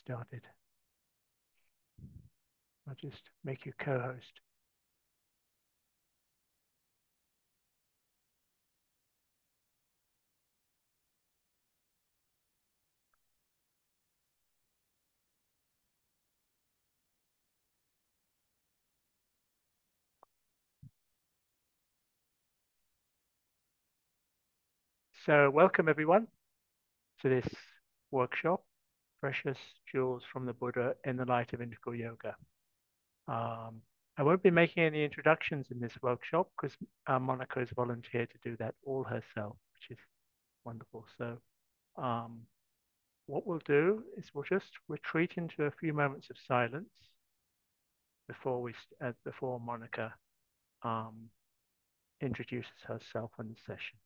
started. I'll just make you co-host. So welcome everyone to this workshop, Precious Jewels from the Buddha in the Light of Integral Yoga. I won't be making any introductions in this workshop because Monica has volunteered to do that all herself, which is wonderful. So what we'll do is we'll just retreat into a few moments of silence before Monica introduces herself in the session.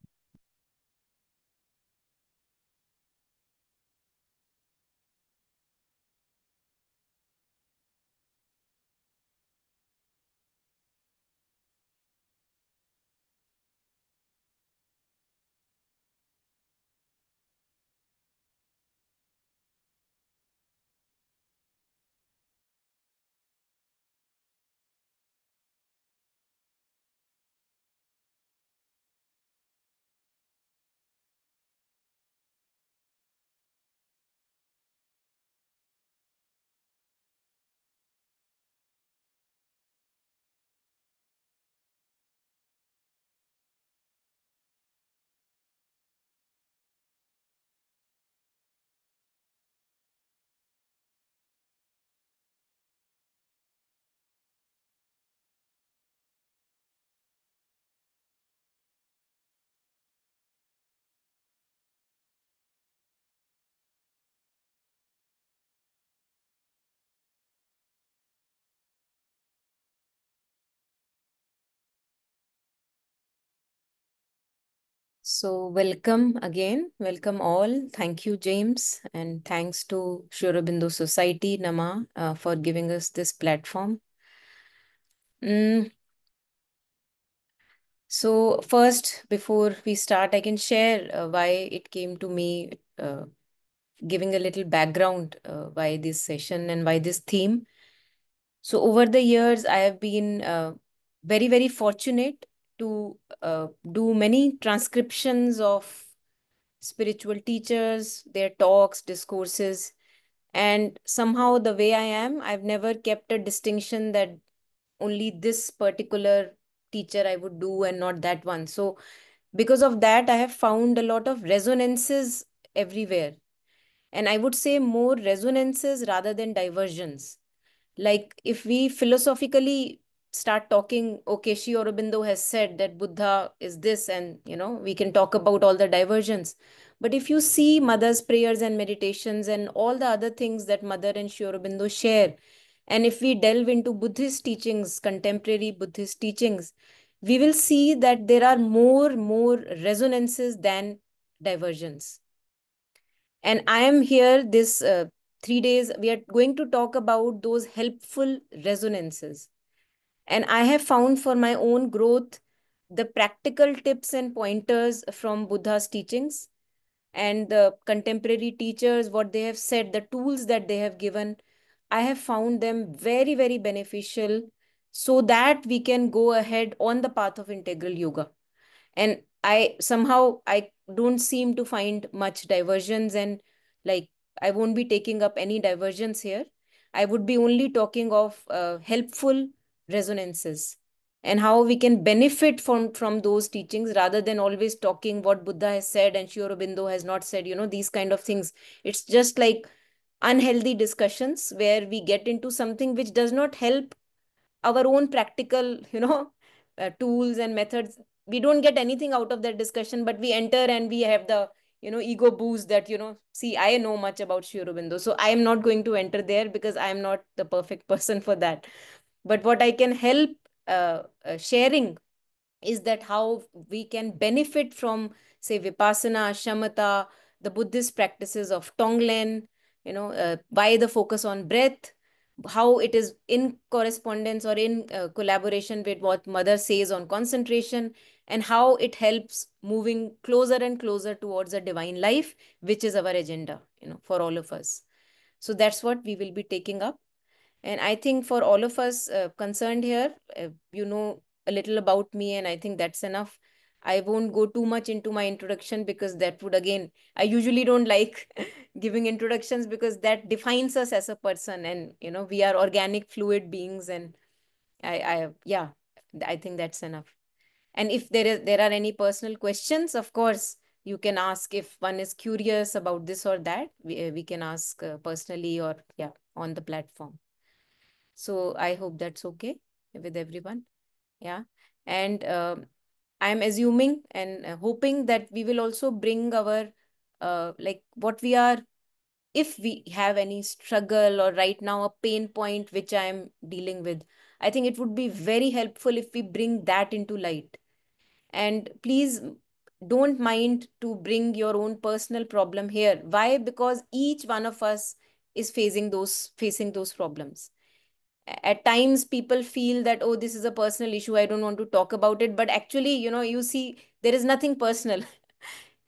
So welcome again. Welcome all. Thank you, James. And thanks to Sri Aurobindo Society, Nama, for giving us this platform. So first, before we start, I can share why it came to me, giving a little background why this session and why this theme. So over the years, I have been very, very fortunate to do many transcriptions of spiritual teachers, their talks, discourses. And somehow, the way I am, I've never kept a distinction that only this particular teacher I would do and not that one. So, because of that, I have found a lot of resonances everywhere. And I would say more resonances rather than diversions. Like if we philosophically start talking, okay, Sri Aurobindo has said that Buddha is this, and we can talk about all the diversions. But if you see Mother's prayers and meditations and all the other things that Mother and Sri Aurobindo share, and if we delve into Buddhist teachings, contemporary Buddhist teachings, we will see that there are more resonances than diversions. And I am here this 3 days. We are going to talk about those helpful resonances. And I have found for my own growth the practical tips and pointers from Buddha's teachings and the contemporary teachers, what they have said, the tools that they have given. I have found them very, very beneficial so that we can go ahead on the path of integral yoga. And I don't seem to find much diversions, and like I won't be taking up any diversions here. I would be only talking of helpful resonances and how we can benefit from those teachings rather than always talking what Buddha has said and Sri Aurobindo has not said, these kind of things. It's just like unhealthy discussions where we get into something which does not help our own practical tools and methods. We don't get anything out of that discussion, but we enter and we have the ego boost that see, I know much about Sri Aurobindo, so I am not going to enter there because I am not the perfect person for that. But what I can help sharing is that how we can benefit from, say, Vipassana, Shamatha, the Buddhist practices of Tonglen, why the focus on breath, how it is in correspondence or in collaboration with what Mother says on concentration, and how it helps moving closer and closer towards a divine life, which is our agenda, for all of us. So that's what we will be taking up. And I think for all of us concerned here, you know a little about me, and I think that's enough. I won't go too much into my introduction because that would again, I usually don't like giving introductions because that defines us as a person. And, we are organic, fluid beings. And yeah, I think that's enough. And if there are any personal questions, of course, you can ask. If one is curious about this or that, we can ask personally, or yeah, on the platform. So I hope that's okay with everyone. Yeah. And I'm assuming and hoping that we will also bring our, like what we are, if we have any struggle or right now a pain point which I'm dealing with, I think it would be very helpful if we bring that into light. And please don't mind to bring your own personal problem here. Why? Because each one of us is facing those problems. At times people feel that, oh, this is a personal issue, I don't want to talk about it. But actually, you see, there is nothing personal.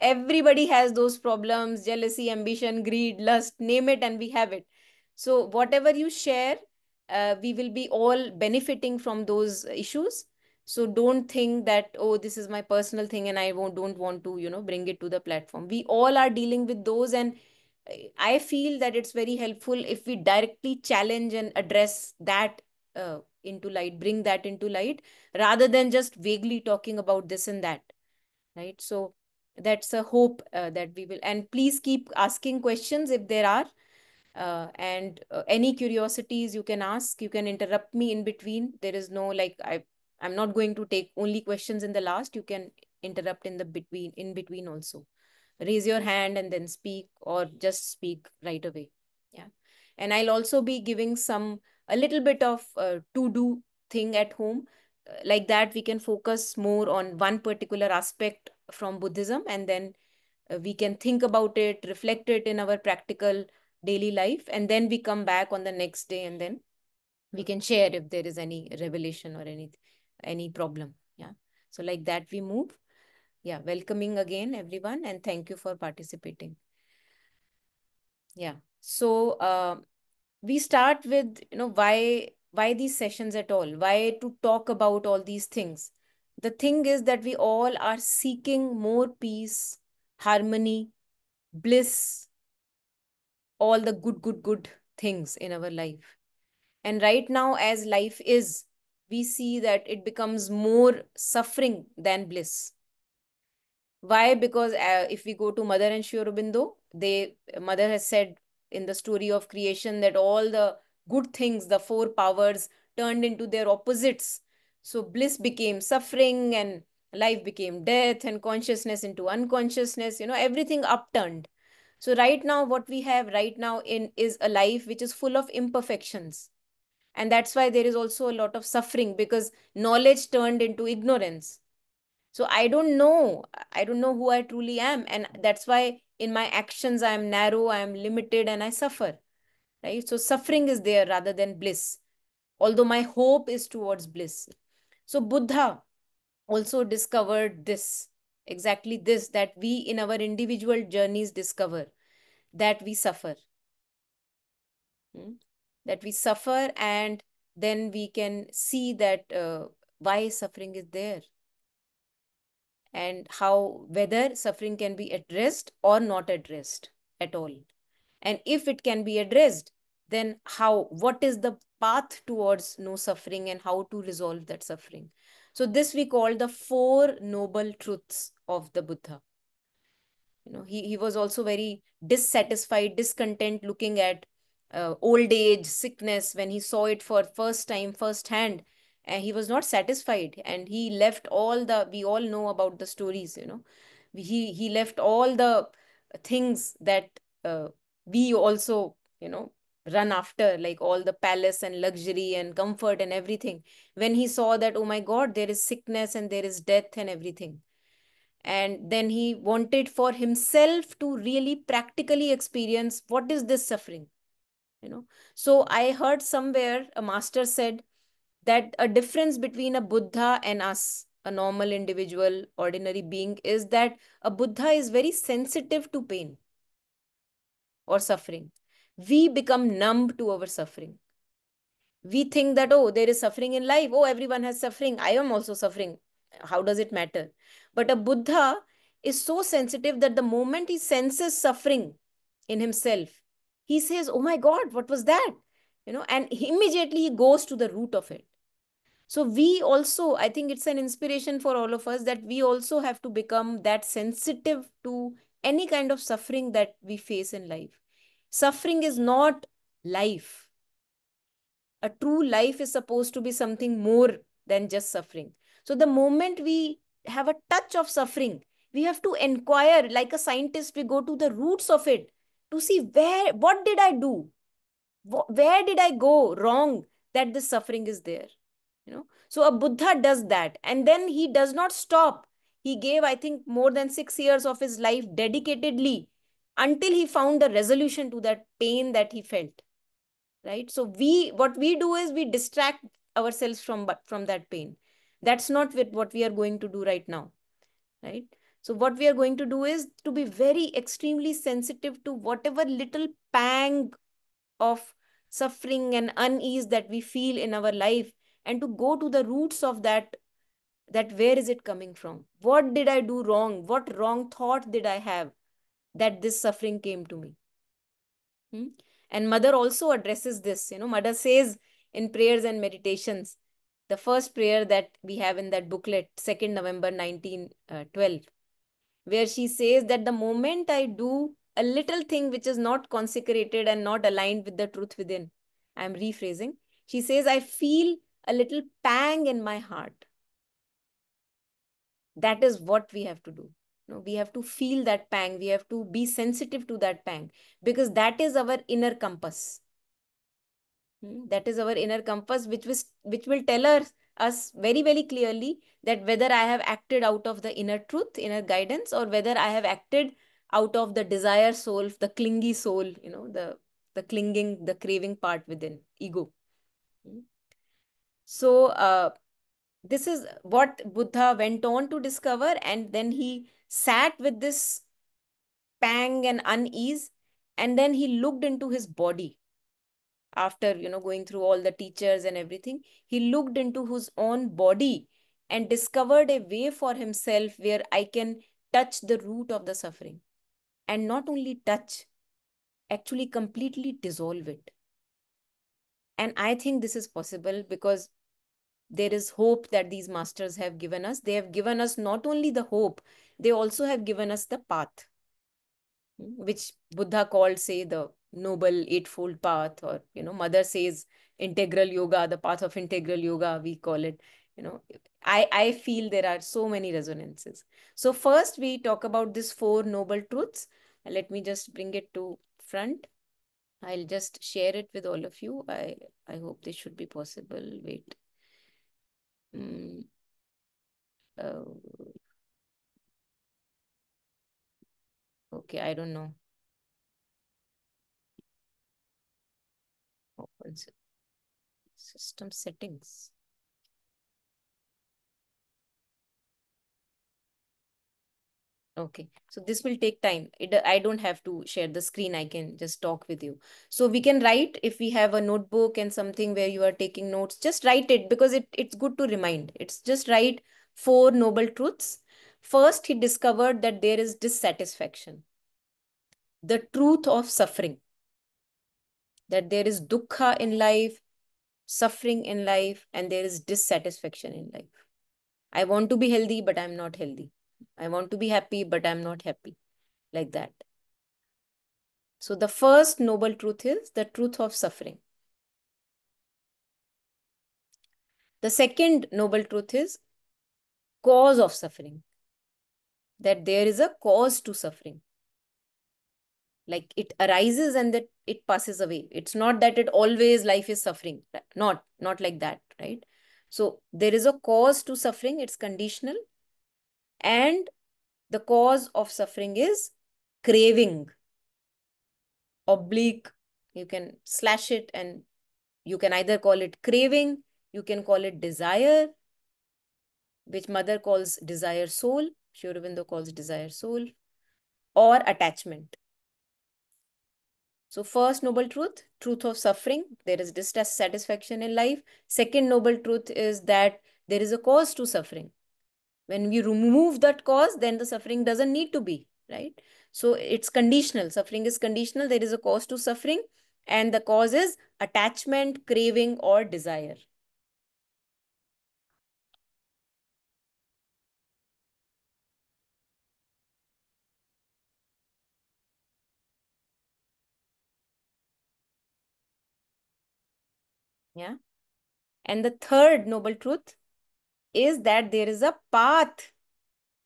Everybody has those problems: jealousy, ambition, greed, lust, name it, and we have it. So whatever you share, we will be all benefiting from those issues. So don't think that, oh, this is my personal thing and I don't want to, bring it to the platform. We all are dealing with those. And I feel that it's very helpful if we directly challenge and address that into light, bring that into light, rather than just vaguely talking about this and that. Right. So that's a hope that we will. And please keep asking questions if there are. And any curiosities you can ask. You can interrupt me in between. There is no, like, I'm not going to take only questions in the last. You can interrupt in between also. Raise your hand and then speak, or just speak right away. Yeah. And I'll also be giving a little bit of to do thing at home. Like that, we can focus more on one particular aspect from Buddhism, and then we can think about it, reflect it in our practical daily life, and then we come back on the next day, and then we can share if there is any revelation or any problem. Yeah. So like that we move. Yeah, welcoming again everyone, and thank you for participating. Yeah. So we start with, why these sessions at all? Why to talk about all these things? The thing is that we all are seeking more peace, harmony, bliss, all the good things in our life. And right now, as life is, we see that it becomes more suffering than bliss. Why? Because if we go to Mother and Sri Aurobindo, Mother has said in the story of creation that all the good things, the four powers, turned into their opposites. So bliss became suffering, and life became death, and consciousness into unconsciousness. Everything upturned. So right now, what we have right now in is a life which is full of imperfections. And that's why there is also a lot of suffering, because knowledge turned into ignorance. So I don't know who I truly am. And that's why in my actions, I am narrow, I am limited, and I suffer. Right. So suffering is there rather than bliss, although my hope is towards bliss. So Buddha also discovered this, exactly this, that we in our individual journeys discover that we suffer. Hmm? That we suffer, and then we can see that why suffering is there, and how whether suffering can be addressed or not addressed at all. And if it can be addressed, then what is the path towards no suffering, and how to resolve that suffering. So this we call the Four Noble Truths of the Buddha. He was also very dissatisfied, discontent, looking at old age, sickness. When he saw it for first time, first hand, and he was not satisfied, and he left we all know about the stories. He left all the things that we also run after, like all the palace and luxury and comfort and everything. When he saw that, oh my god, there is sickness and there is death and everything, and then he wanted for himself to really practically experience what is this suffering. So I heard somewhere a master said that a difference between a Buddha and us, a normal individual, ordinary being, is that a Buddha is very sensitive to pain or suffering. We become numb to our suffering. We think that, oh, there is suffering in life. Oh, everyone has suffering. I am also suffering. How does it matter? But a Buddha is so sensitive that the moment he senses suffering in himself, he says, oh my God, what was that? And immediately he goes to the root of it. So we also, I think it's an inspiration for all of us that we also have to become that sensitive to any kind of suffering that we face in life. Suffering is not life. A true life is supposed to be something more than just suffering. So the moment we have a touch of suffering, we have to inquire like a scientist. We go to the roots of it to see what did I do? Where did I go wrong that this suffering is there? So a Buddha does that, and then he does not stop. He gave, I think, more than 6 years of his life dedicatedly until he found a resolution to that pain that he felt, right? So what we do is we distract ourselves from that pain. That's not what we are going to do right now, right? So what we are going to do is to be very extremely sensitive to whatever little pang of suffering and unease that we feel in our life, and to go to the roots of that where is it coming from? What did I do wrong? What wrong thought did I have that this suffering came to me? Hmm? And mother also addresses this. Mother says in prayers and meditations, the first prayer that we have in that booklet, 2nd November 1912, where she says that the moment I do a little thing which is not consecrated and not aligned with the truth within, I'm rephrasing, she says, I feel a little pang in my heart. That is what we have to do. We have to feel that pang. We have to be sensitive to that pang, because that is our inner compass. That is our inner compass, which will tell us very, very clearly that whether I have acted out of the inner truth, inner guidance, or whether I have acted out of the desire soul, the clingy soul, the clinging, the craving part within, ego. So this is what Buddha went on to discover, and then he sat with this pang and unease, and then he looked into his body. After going through all the teachers and everything, he looked into his own body and discovered a way for himself where I can touch the root of the suffering, and not only touch, actually completely dissolve it. And I think this is possible because there is hope that these masters have given us. They have given us not only the hope, they also have given us the path, which Buddha called, say, the Noble Eightfold Path, or, Mother says integral yoga, the path of integral yoga, we call it. I feel there are so many resonances. So first we talk about these four noble truths. Let me just bring it to front. I'll just share it with all of you. I hope this should be possible. Wait. Mm, uh, okay, I don't know. Open system settings. Okay, so this will take time. I don't have to share the screen. I can just talk with you. So we can write, if we have a notebook and something where you are taking notes, just write it, because it's good to remind. It's just write four noble truths. First, he discovered that there is dissatisfaction, the truth of suffering, that there is dukkha in life, suffering in life, and there is dissatisfaction in life. I want to be healthy, but I'm not healthy. I want to be happy, but I'm not happy. Like that. So the first noble truth is the truth of suffering. The second noble truth is cause of suffering. That there is a cause to suffering. Like it arises and that it passes away. It's not that it always life is suffering. Not like that, right? So there is a cause to suffering. It's conditional. And the cause of suffering is craving. Oblique, you can slash it, and you can either call it craving, you can call it desire, which Mother calls desire soul, Sri Aurobindo calls desire soul, or attachment. So first noble truth, truth of suffering. There is dissatisfaction in life. Second noble truth is that there is a cause to suffering. When we remove that cause, then the suffering doesn't need to be, right? So it's conditional. Suffering is conditional. There is a cause to suffering, and the cause is attachment, craving, or desire. Yeah. And the third noble truth is that there is a path.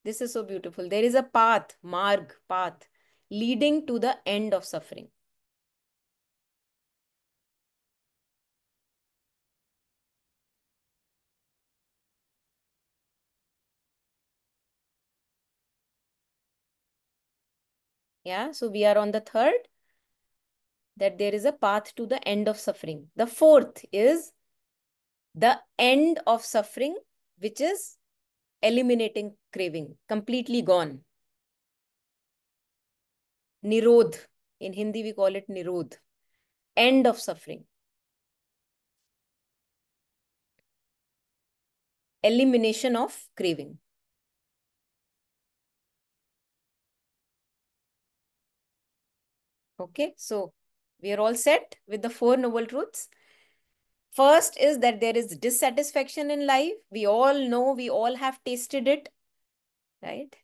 This is so beautiful. There is a path, marg, path, leading to the end of suffering. Yeah. So we are on the third, that there is a path to the end of suffering. The fourth is the end of suffering, which is eliminating craving, completely gone. Nirodh. In Hindi, we call it Nirodh. End of suffering. Elimination of craving. Okay, so we are all set with the four noble truths. First is that there is dissatisfaction in life. We all know, we all have tasted it, right?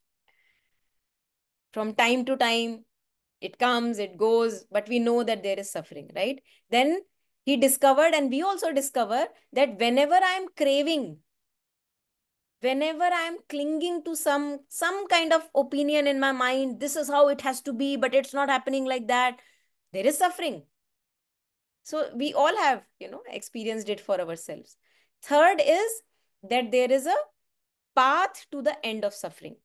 From time to time, it comes, it goes, but we know that there is suffering, right? Then he discovered, and we also discover that whenever I'm craving, whenever I'm clinging to some kind of opinion in my mind, this is how it has to be, but it's not happening like that, there is suffering. So we all have, experienced it for ourselves. Third is that there is a path to the end of suffering.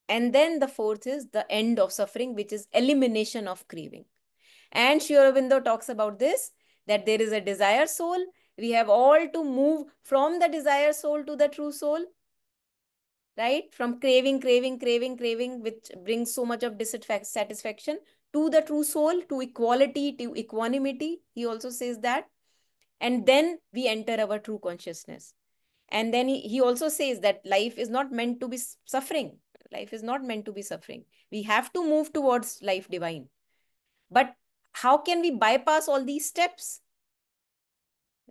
And then the fourth is the end of suffering, which is elimination of craving. And Sri Aurobindo talks about this, that there is a desire soul. We have all to move from the desire soul to the true soul, right? From craving, which brings so much of dissatisfaction, to the true soul, to equality, to equanimity. He also says that. And then we enter our true consciousness. And then he also says that life is not meant to be suffering. Life is not meant to be suffering. We have to move towards life divine. But how can we bypass all these steps?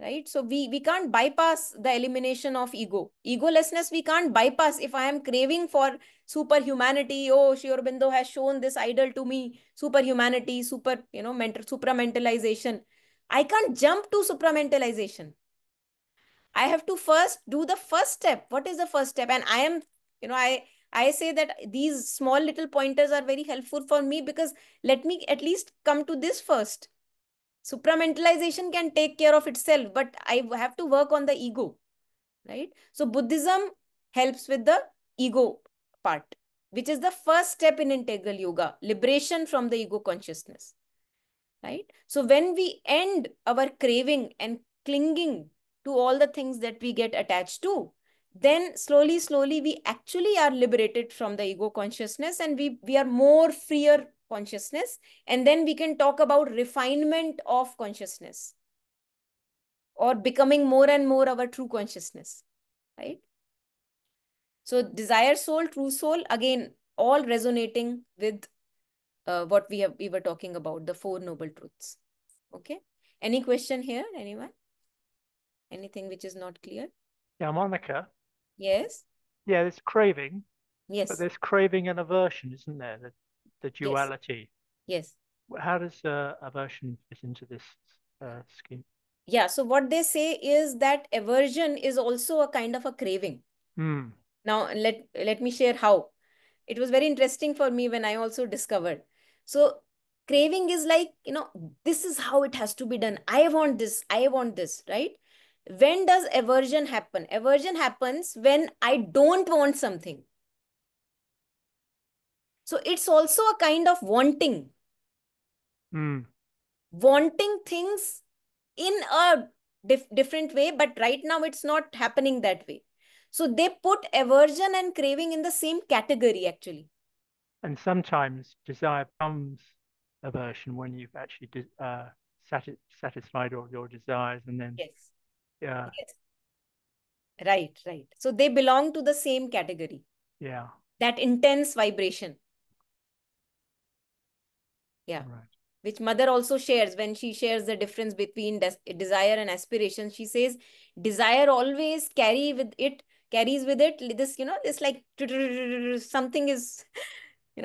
Right? So we can't bypass the elimination of ego. Egolessness, we can't bypass. If I am craving for superhumanity, oh, Sri Aurobindo has shown this idol to me, superhumanity, supramentalization. I can't jump to supramentalization. I have to first do the first step. What is the first step? And I am, I say that these small little pointers are very helpful for me, because let me at least come to this first. Supramentalization can take care of itself, but I have to work on the ego, right? So Buddhism helps with the ego part, which is the first step in integral yoga, liberation from the ego consciousness, right? So when we end our craving and clinging to all the things that we get attached to, then slowly, we actually are liberated from the ego consciousness, and we are more freer consciousness. And then we can talk about refinement of consciousness, or becoming more and more our true consciousness, right? So desire soul, true soul, again, all resonating with what we were talking about, the four noble truths. Okay. Any question here? Anyone? Anything which is not clear? Yeah, Monica. Yes. Yeah, there's craving, but Yes. there's craving and aversion, isn't there? The Yes. duality. Yes. How does aversion fit into this scheme? Yeah. So what they say is that aversion is also a kind of a craving. Hmm. Now, let me share how. It was very interesting for me when I also discovered. So craving is like, this is how it has to be done. I want this, right? When does aversion happen? Aversion happens when I don't want something. So it's also a kind of wanting, Hmm. wanting things in a different way, but right now it's not happening that way. So they put aversion and craving in the same category, actually. And sometimes desire comes aversion when you've actually satisfied all your desires, and then Yes. yeah, Yes. Right, right. So they belong to the same category, yeah, that intense vibration. Yeah. right, Which mother also shares when she shares the difference between desire and aspiration. She says, desire always carries with it this, this like something is,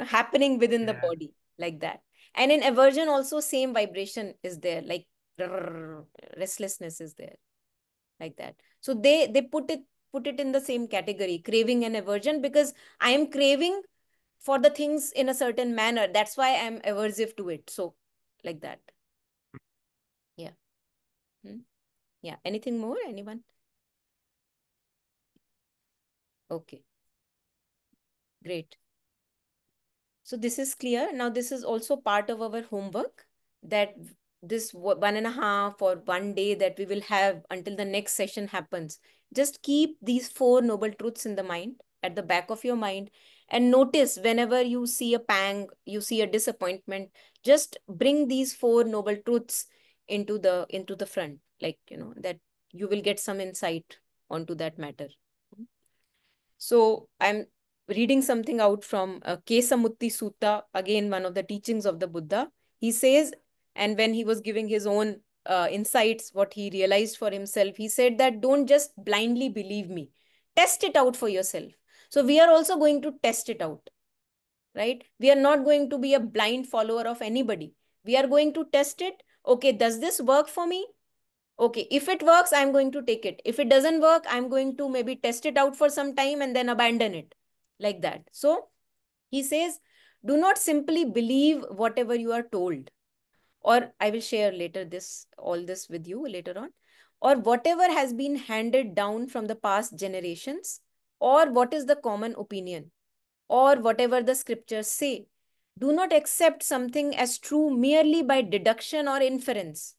happening within the yeah, body like that. And in aversion also same vibration is there, like restlessness is there like that. So they put it in the same category, craving and aversion, because I am craving for the things in a certain manner. That's why I'm aversive to it. So like that. Yeah. Hmm. Yeah. Anything more? Anyone? Okay. Great. So this is clear. Now this is also part of our homework, that this 1.5 or 1 day that we will have until the next session happens. Just keep these four noble truths in the mind, at the back of your mind, and notice whenever you see a pang, you see a disappointment, just bring these four noble truths into the front, like that you will get some insight onto that matter. So I'm reading something out from Kesamutti Sutta, again, one of the teachings of the Buddha. He says, and when he was giving his own insights, what he realized for himself, he said that don't just blindly believe me, test it out for yourself. So we are also going to test it out, right? We are not going to be a blind follower of anybody. We are going to test it. Okay, does this work for me? Okay, if it works, I'm going to take it. If it doesn't work, I'm going to maybe test it out for some time and then abandon it, like that. So he says, do not simply believe whatever you are told, or I will share later all this with you later on, or whatever has been handed down from the past generations, or what is the common opinion, or whatever the scriptures say. Do not accept something as true merely by deduction or inference,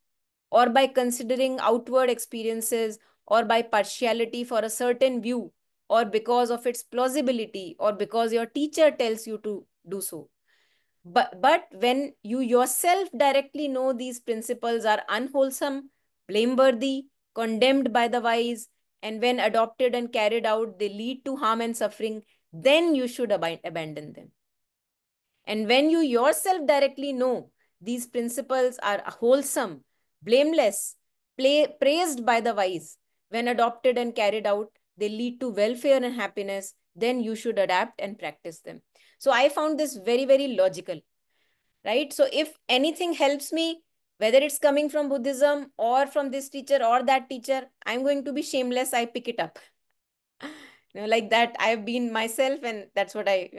or by considering outward experiences, or by partiality for a certain view, or because of its plausibility, or because your teacher tells you to do so. But when you yourself directly know these principles are unwholesome, blameworthy, condemned by the wise, and when adopted and carried out, they lead to harm and suffering, then you should abandon them. And when you yourself directly know these principles are wholesome, blameless, praised by the wise, when adopted and carried out, they lead to welfare and happiness, then you should adapt and practice them. So I found this very, very logical, right? So if anything helps me, whether it's coming from Buddhism or from this teacher or that teacher, I'm going to be shameless. I pick it up. Like that, I've been myself, and that's what I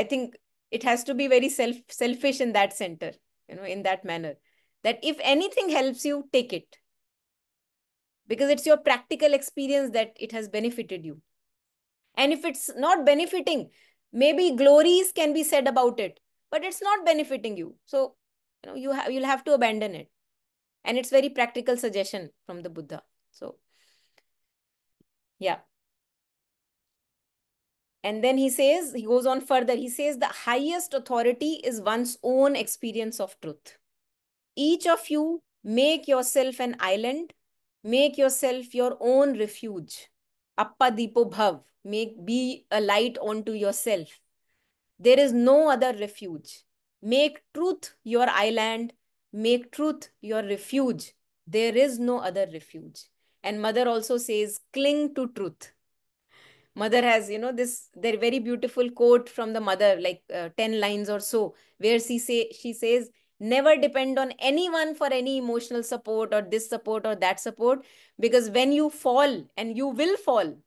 think it has to be very selfish in that center, in that manner, that if anything helps you, take it, because it's your practical experience that it has benefited you. And if it's not benefiting, maybe glories can be said about it, but it's not benefiting you. So, you'll have to abandon it. And it's very practical suggestion from the Buddha. So, yeah. And then he goes on further. He says the highest authority is one's own experience of truth. Each of you make yourself an island, make yourself your own refuge. Appa Dipo Bhav, be a light onto yourself. There is no other refuge. Make truth your island, make truth your refuge. There is no other refuge. And Mother also says, cling to truth. Mother has, this their very beautiful quote from the mother, like 10 lines or so, where she says, never depend on anyone for any emotional support or this support or that support, because when you fall, and you will fall,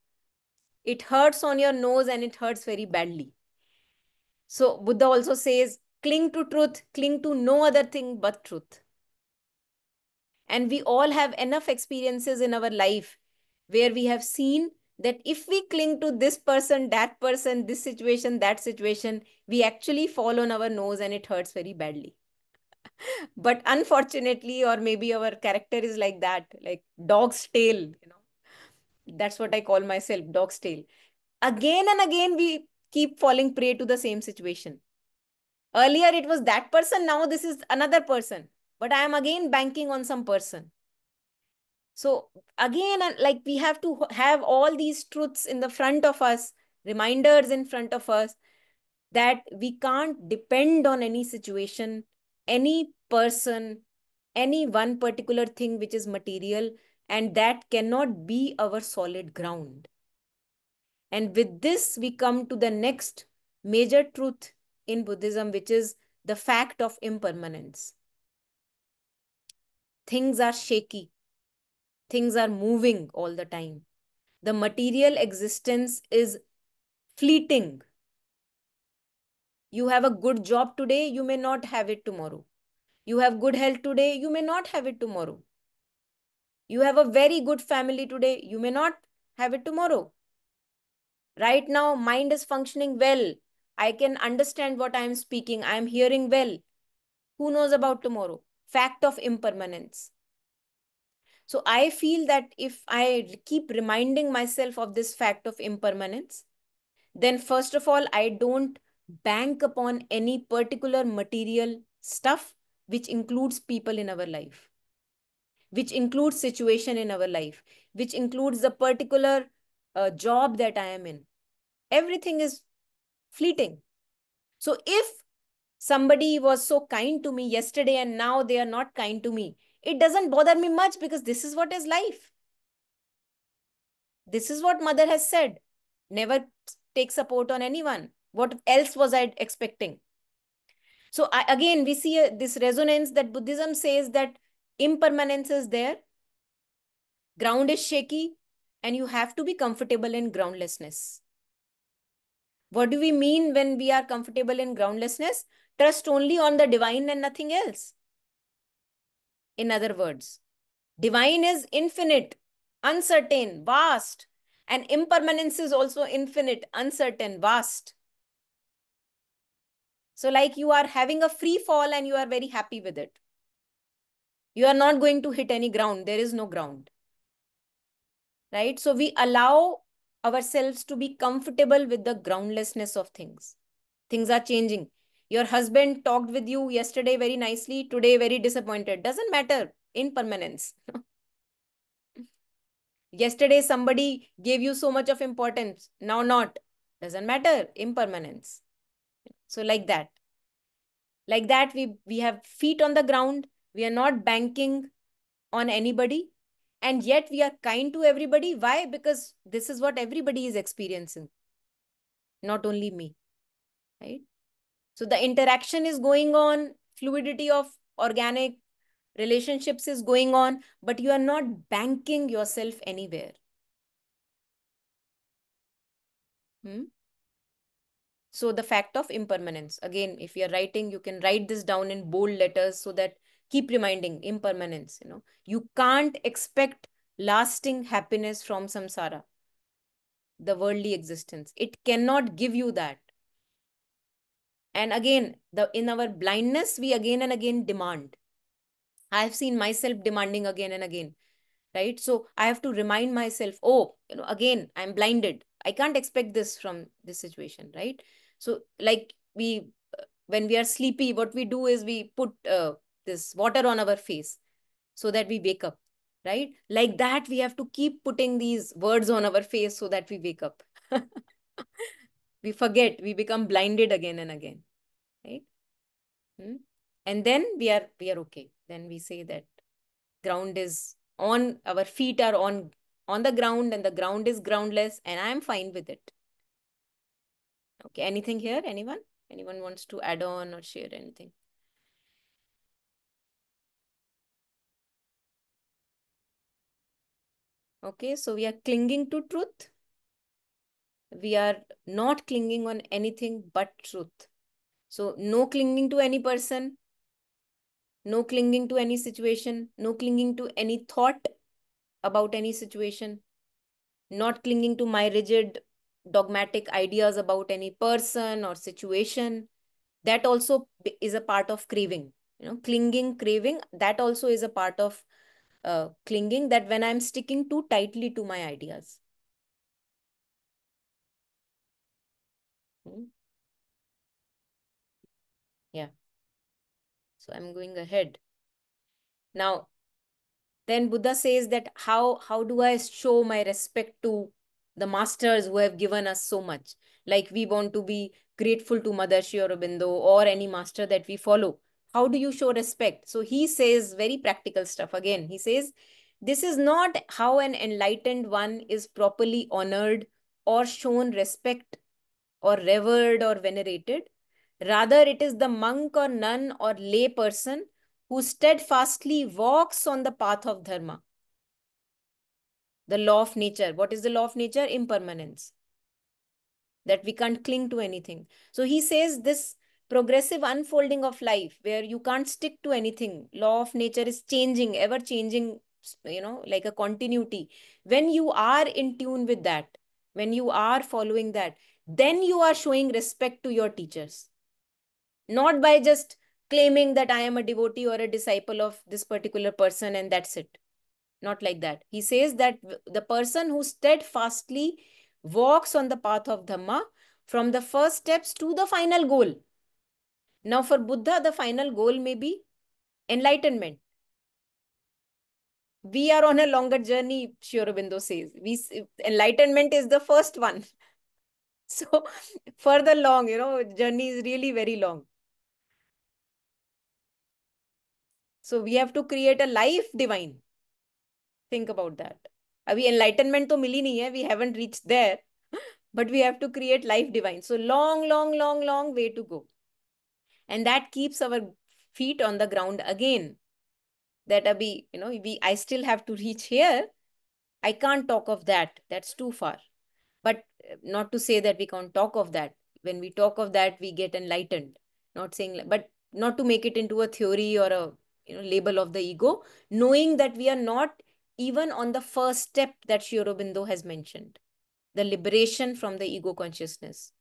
it hurts on your nose and it hurts very badly. So Buddha also says, cling to truth, cling to no other thing but truth. And we all have enough experiences in our life where we have seen that if we cling to this person, this situation, that situation, we actually fall on our nose and it hurts very badly. But unfortunately, or maybe our character is like that, like dog's tail. That's what I call myself, dog's tail. Again and again, we keep falling prey to the same situation. Earlier it was that person, now this is another person, but I am again banking on some person. So again, like we have to have all these truths in the front of us, reminders in front of us, that we can't depend on any situation, any person, any one particular thing which is material, and that cannot be our solid ground. And with this, we come to the next major truth in Buddhism, which is the fact of impermanence. Things are shaky, things are moving all the time. The material existence is fleeting. You have a good job today, you may not have it tomorrow. You have good health today, you may not have it tomorrow. You have a very good family today, you may not have it tomorrow. Right now, mind is functioning well. I can understand what I am speaking. I am hearing well. Who knows about tomorrow? Fact of impermanence. So I feel that if I keep reminding myself of this fact of impermanence, then first of all, I don't bank upon any particular material stuff, which includes people in our life, which includes situation in our life, which includes the particular job that I am in. Everything is fleeting. So if somebody was so kind to me yesterday and now they are not kind to me, it doesn't bother me much, because this is what is life. This is what mother has said. Never take support on anyone. What else was I expecting? So again, we see this resonance that Buddhism says that impermanence is there, ground is shaky, and you have to be comfortable in groundlessness. What do we mean when we are comfortable in groundlessness? Trust only on the divine and nothing else. In other words, divine is infinite, uncertain, vast, and impermanence is also infinite, uncertain, vast. So like you are having a free fall and you are very happy with it. You are not going to hit any ground. There is no ground. Right? So we allow ourselves to be comfortable with the groundlessness of things. Things are changing. Your husband talked with you yesterday very nicely, today very disappointed. Doesn't matter. Impermanence. Yesterday somebody gave you so much of importance. Now not. Doesn't matter. Impermanence. So like that. Like that, we have feet on the ground. We are not banking on anybody. And yet we are kind to everybody. Why? Because this is what everybody is experiencing. Not only me. Right? So the interaction is going on. Fluidity of organic relationships is going on. But you are not banking yourself anywhere. Hmm? So the fact of impermanence. Again, if you're writing, you can write this down in bold letters so that keep reminding impermanence. You can't expect lasting happiness from samsara, the worldly existence. It cannot give you that. And again, in our blindness, we again and again demand. I've seen myself demanding again and again. Right? So I have to remind myself, oh, again, I'm blinded. I can't expect this from this situation, right? So like when we are sleepy, what we do is we put this water on our face so that we wake up, right? Like that, we have to keep putting these words on our face so that we wake up. We forget, we become blinded again and again, right? Hmm? And then we are okay. Then we say that ground is on, our feet are on the ground, and the ground is groundless, and I am fine with it. Okay, anything here? Anyone wants to add on or share anything? Okay, so we are clinging to truth. We are not clinging on anything but truth. So no clinging to any person, no clinging to any situation, no clinging to any thought about any situation, not clinging to my rigid dogmatic ideas about any person or situation. That also is a part of craving. Clinging, craving, that also is a part of clinging, that when I'm sticking too tightly to my ideas. Hmm. Yeah. So I'm going ahead. Now, then Buddha says that how do I show my respect to the masters who have given us so much? Like we want to be grateful to Mother Shri Aurobindo or any master that we follow. How do you show respect? So he says very practical stuff. Again, he says, this is not how an enlightened one is properly honored or shown respect or revered or venerated. Rather, it is the monk or nun or lay person who steadfastly walks on the path of dharma, the law of nature. What is the law of nature? Impermanence, that we can't cling to anything. So he says this progressive unfolding of life where you can't stick to anything. Law of nature is changing, ever changing, like a continuity. When you are in tune with that, when you are following that, then you are showing respect to your teachers, not by just claiming that I am a devotee or a disciple of this particular person and that's it. Not like that. He says that the person who steadfastly walks on the path of Dhamma from the first steps to the final goal. Now, for Buddha, the final goal may be enlightenment. We are on a longer journey, Sri Aurobindo says. Enlightenment is the first one. So, further long, journey is really very long. So, we have to create a life divine. Think about that. अभी enlightenment तो मिली नहीं है, we haven't reached there, but we have to create life divine. So long, long, long, long way to go. And that keeps our feet on the ground again. That abhi, I still have to reach here. I can't talk of that. That's too far. But not to say that we can't talk of that. When we talk of that, we get enlightened. Not saying, but not to make it into a theory or a label of the ego, knowing that we are not even on the first step that Sri Aurobindo has mentioned, the liberation from the ego consciousness.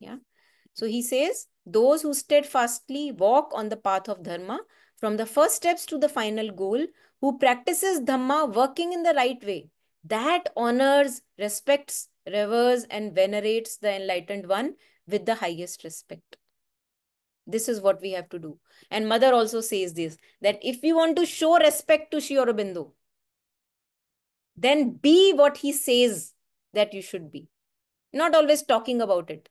Yeah. So he says, those who steadfastly walk on the path of dharma from the first steps to the final goal, who practices dhamma working in the right way, that honors, respects, reveres, and venerates the enlightened one with the highest respect. This is what we have to do. And Mother also says this, that if we want to show respect to Sri Aurobindo, then be what he says that you should be. Not always talking about it.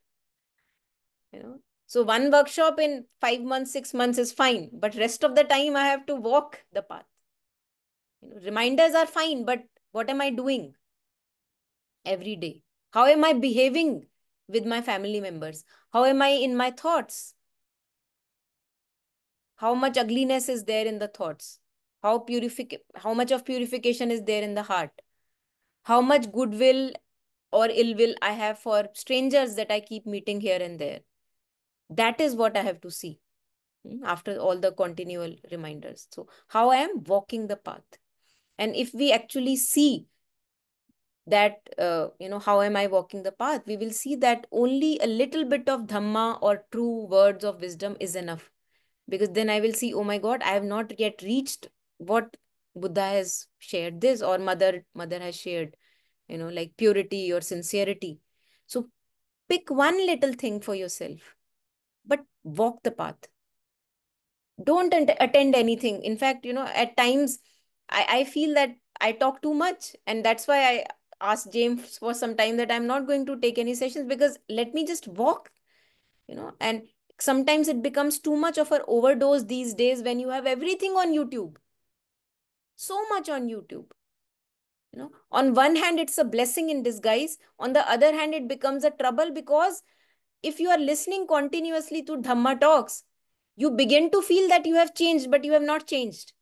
So one workshop in 5 months, 6 months is fine, but rest of the time I have to walk the path. Reminders are fine, but what am I doing every day? How am I behaving with my family members? How am I in my thoughts? How much ugliness is there in the thoughts? How much of purification is there in the heart? How much goodwill or ill will I have for strangers that I keep meeting here and there? That is what I have to see after all the continual reminders. So how I am walking the path. And if we actually see that, how am I walking the path, we will see that only a little bit of dhamma or true words of wisdom is enough. Because then I will see, oh my God, I have not yet reached what Buddha has shared this, or mother has shared, like purity or sincerity. So pick one little thing for yourself, but walk the path. Don't attend anything. In fact, at times I feel that I talk too much, and that's why I asked James for some time that I'm not going to take any sessions, because let me just walk, and sometimes it becomes too much of an overdose these days when you have everything on YouTube, so much on YouTube. On one hand it's a blessing in disguise, on the other hand it becomes a trouble, because if you are listening continuously to Dhamma talks, you begin to feel that you have changed, but you have not changed.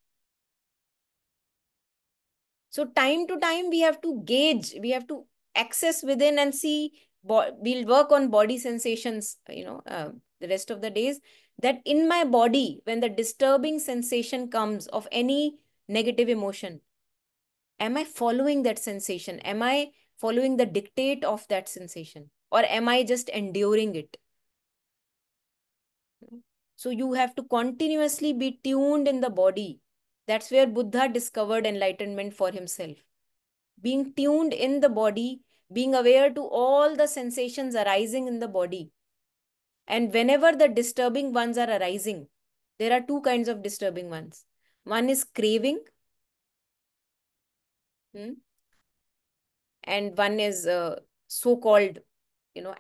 So time to time, we have to gauge, we have to access within and see, we'll work on body sensations, the rest of the days, that in my body, when the disturbing sensation comes of any negative emotion, am I following that sensation? Am I following the dictate of that sensation? Or am I just enduring it? So you have to continuously be tuned in the body. That's where Buddha discovered enlightenment for himself. Being tuned in the body, being aware to all the sensations arising in the body. And whenever the disturbing ones are arising, there are two kinds of disturbing ones. One is craving, hmm, and one is so-called,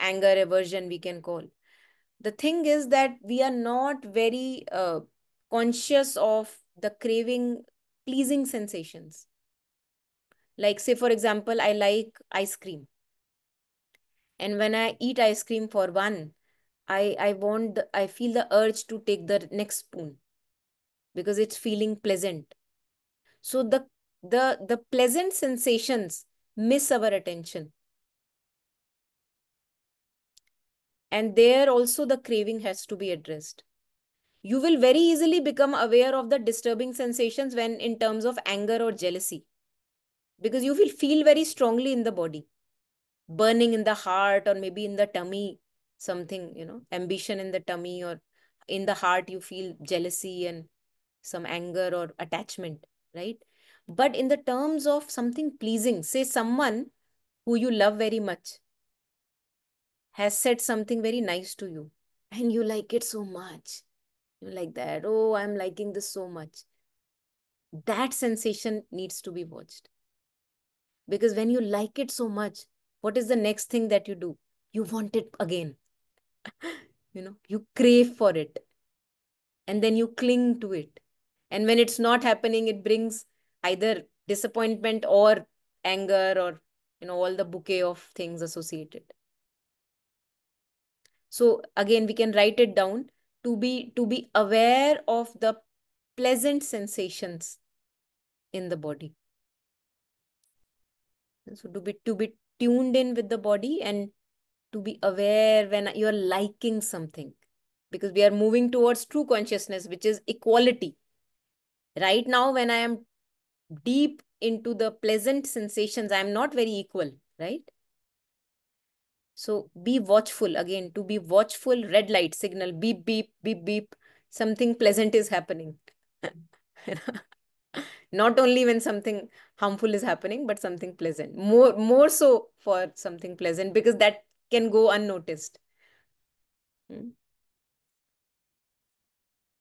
anger, aversion, we can call. The thing is that we are not very conscious of the craving pleasing sensations. Like, say, for example, I like ice cream. And when I eat ice cream for one, I feel the urge to take the next spoon because it's feeling pleasant. So the pleasant sensations miss our attention. And there also the craving has to be addressed. You will very easily become aware of the disturbing sensations when in terms of anger or jealousy, because you will feel very strongly in the body, burning in the heart or maybe in the tummy, something, ambition in the tummy, or in the heart you feel jealousy and some anger or attachment, right? But in the terms of something pleasing, say someone who you love very much has said something very nice to you and you like it so much, you like that, oh, I'm liking this so much, that sensation needs to be watched. Because when you like it so much, what is the next thing that you do? You want it again. You crave for it and then you cling to it. And when it's not happening, it brings either disappointment or anger, or all the bouquet of things associated. So again, we can write it down, to be aware of the pleasant sensations in the body. So to be tuned in with the body and to be aware when you're liking something, because we are moving towards true consciousness, which is equality. Right now, when I am deep into the pleasant sensations, I'm not very equal, right? So be watchful. Again, to be watchful, red light signal, beep, beep, beep, beep, something pleasant is happening. Not only when something harmful is happening, but something pleasant. More so for something pleasant, because that can go unnoticed. Hmm.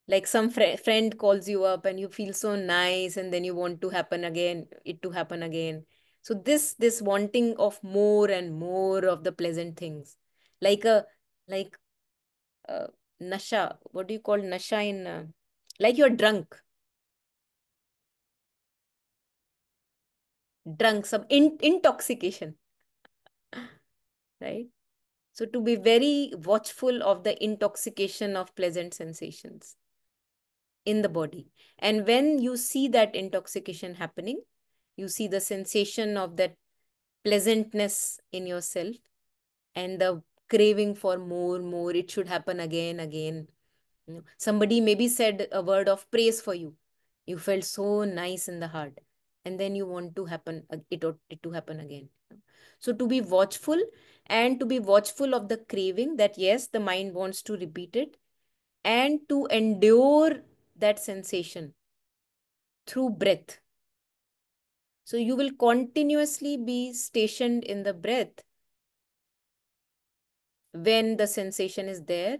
Like some friend calls you up and you feel so nice, and then you want to happen again, it to happen again. So this wanting of more and more of the pleasant things, like a like uh, nasha. What do you call nasha in like you're drunk, some intoxication, right? So to be very watchful of the intoxication of pleasant sensations in the body. And when you see that intoxication happening, you see the sensation of that pleasantness in yourself and the craving for more, it should happen again, again. Somebody maybe said a word of praise for you. You felt so nice in the heart. And then you want to happen, it to happen again. So to be watchful, and to be watchful of the craving that yes, the mind wants to repeat it, and to endure that sensation through breath. So you will continuously be stationed in the breath when the sensation is there,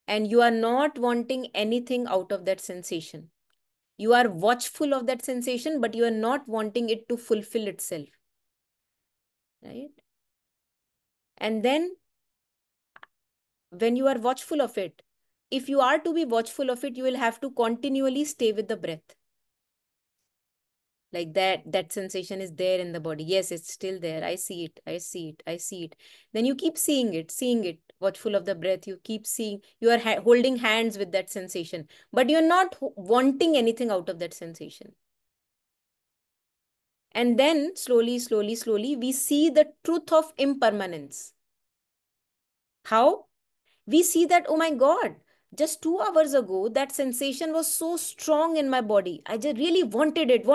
and you are not wanting anything out of that sensation. You are watchful of that sensation, but you are not wanting it to fulfill itself, right? And then when you are watchful of it, if you are to be watchful of it, you will have to continually stay with the breath. Like that sensation is there in the body, yes, it's still there, I see it, I see it, I see it. Then you keep seeing it, watchful of the breath, you keep seeing, you are holding hands with that sensation, but you're not wanting anything out of that sensation. And then slowly we see the truth of impermanence. How? We see that, oh my God, just 2 hours ago, that sensation was so strong in my body. I just really wanted it.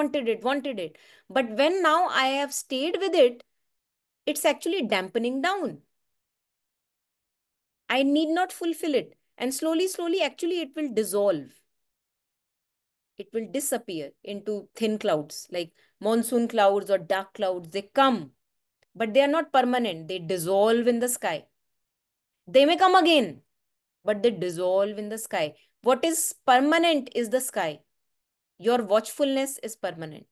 But when now I have stayed with it, it's actually dampening down. I need not fulfill it. And slowly, actually, it will dissolve. It will disappear into thin clouds, like monsoon clouds or dark clouds. They come, but they are not permanent. They dissolve in the sky. They may come again, but they dissolve in the sky. What is permanent is the sky. Your watchfulness is permanent.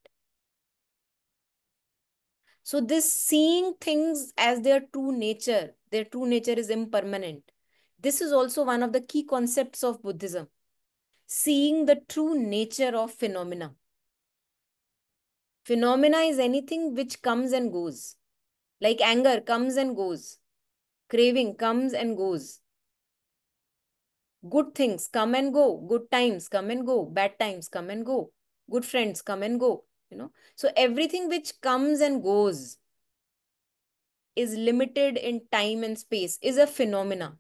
So this seeing things as their true nature is impermanent. This is also one of the key concepts of Buddhism. Seeing the true nature of phenomena. Phenomena is anything which comes and goes. Like anger comes and goes. Craving comes and goes. Good things come and go. Good times come and go. Bad times come and go. Good friends come and go. So everything which comes and goes is limited in time and space, is a phenomena.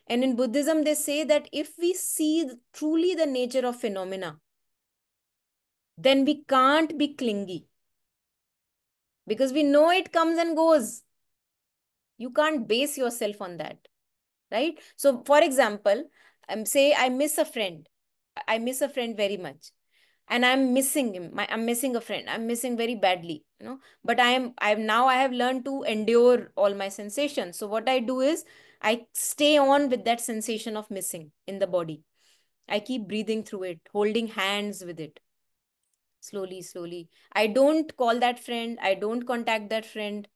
And in Buddhism, they say that if we see truly the nature of phenomena, then we can't be clingy because we know it comes and goes. You can't base yourself on that, right? So, for example, say I miss a friend. I miss a friend very much, and I'm missing him. I'm missing a friend. I'm missing very badly. But I have learned to endure all my sensations. So what I do is I stay on with that sensation of missing in the body. I keep breathing through it, holding hands with it, slowly, slowly. I don't call that friend. I don't contact that friend.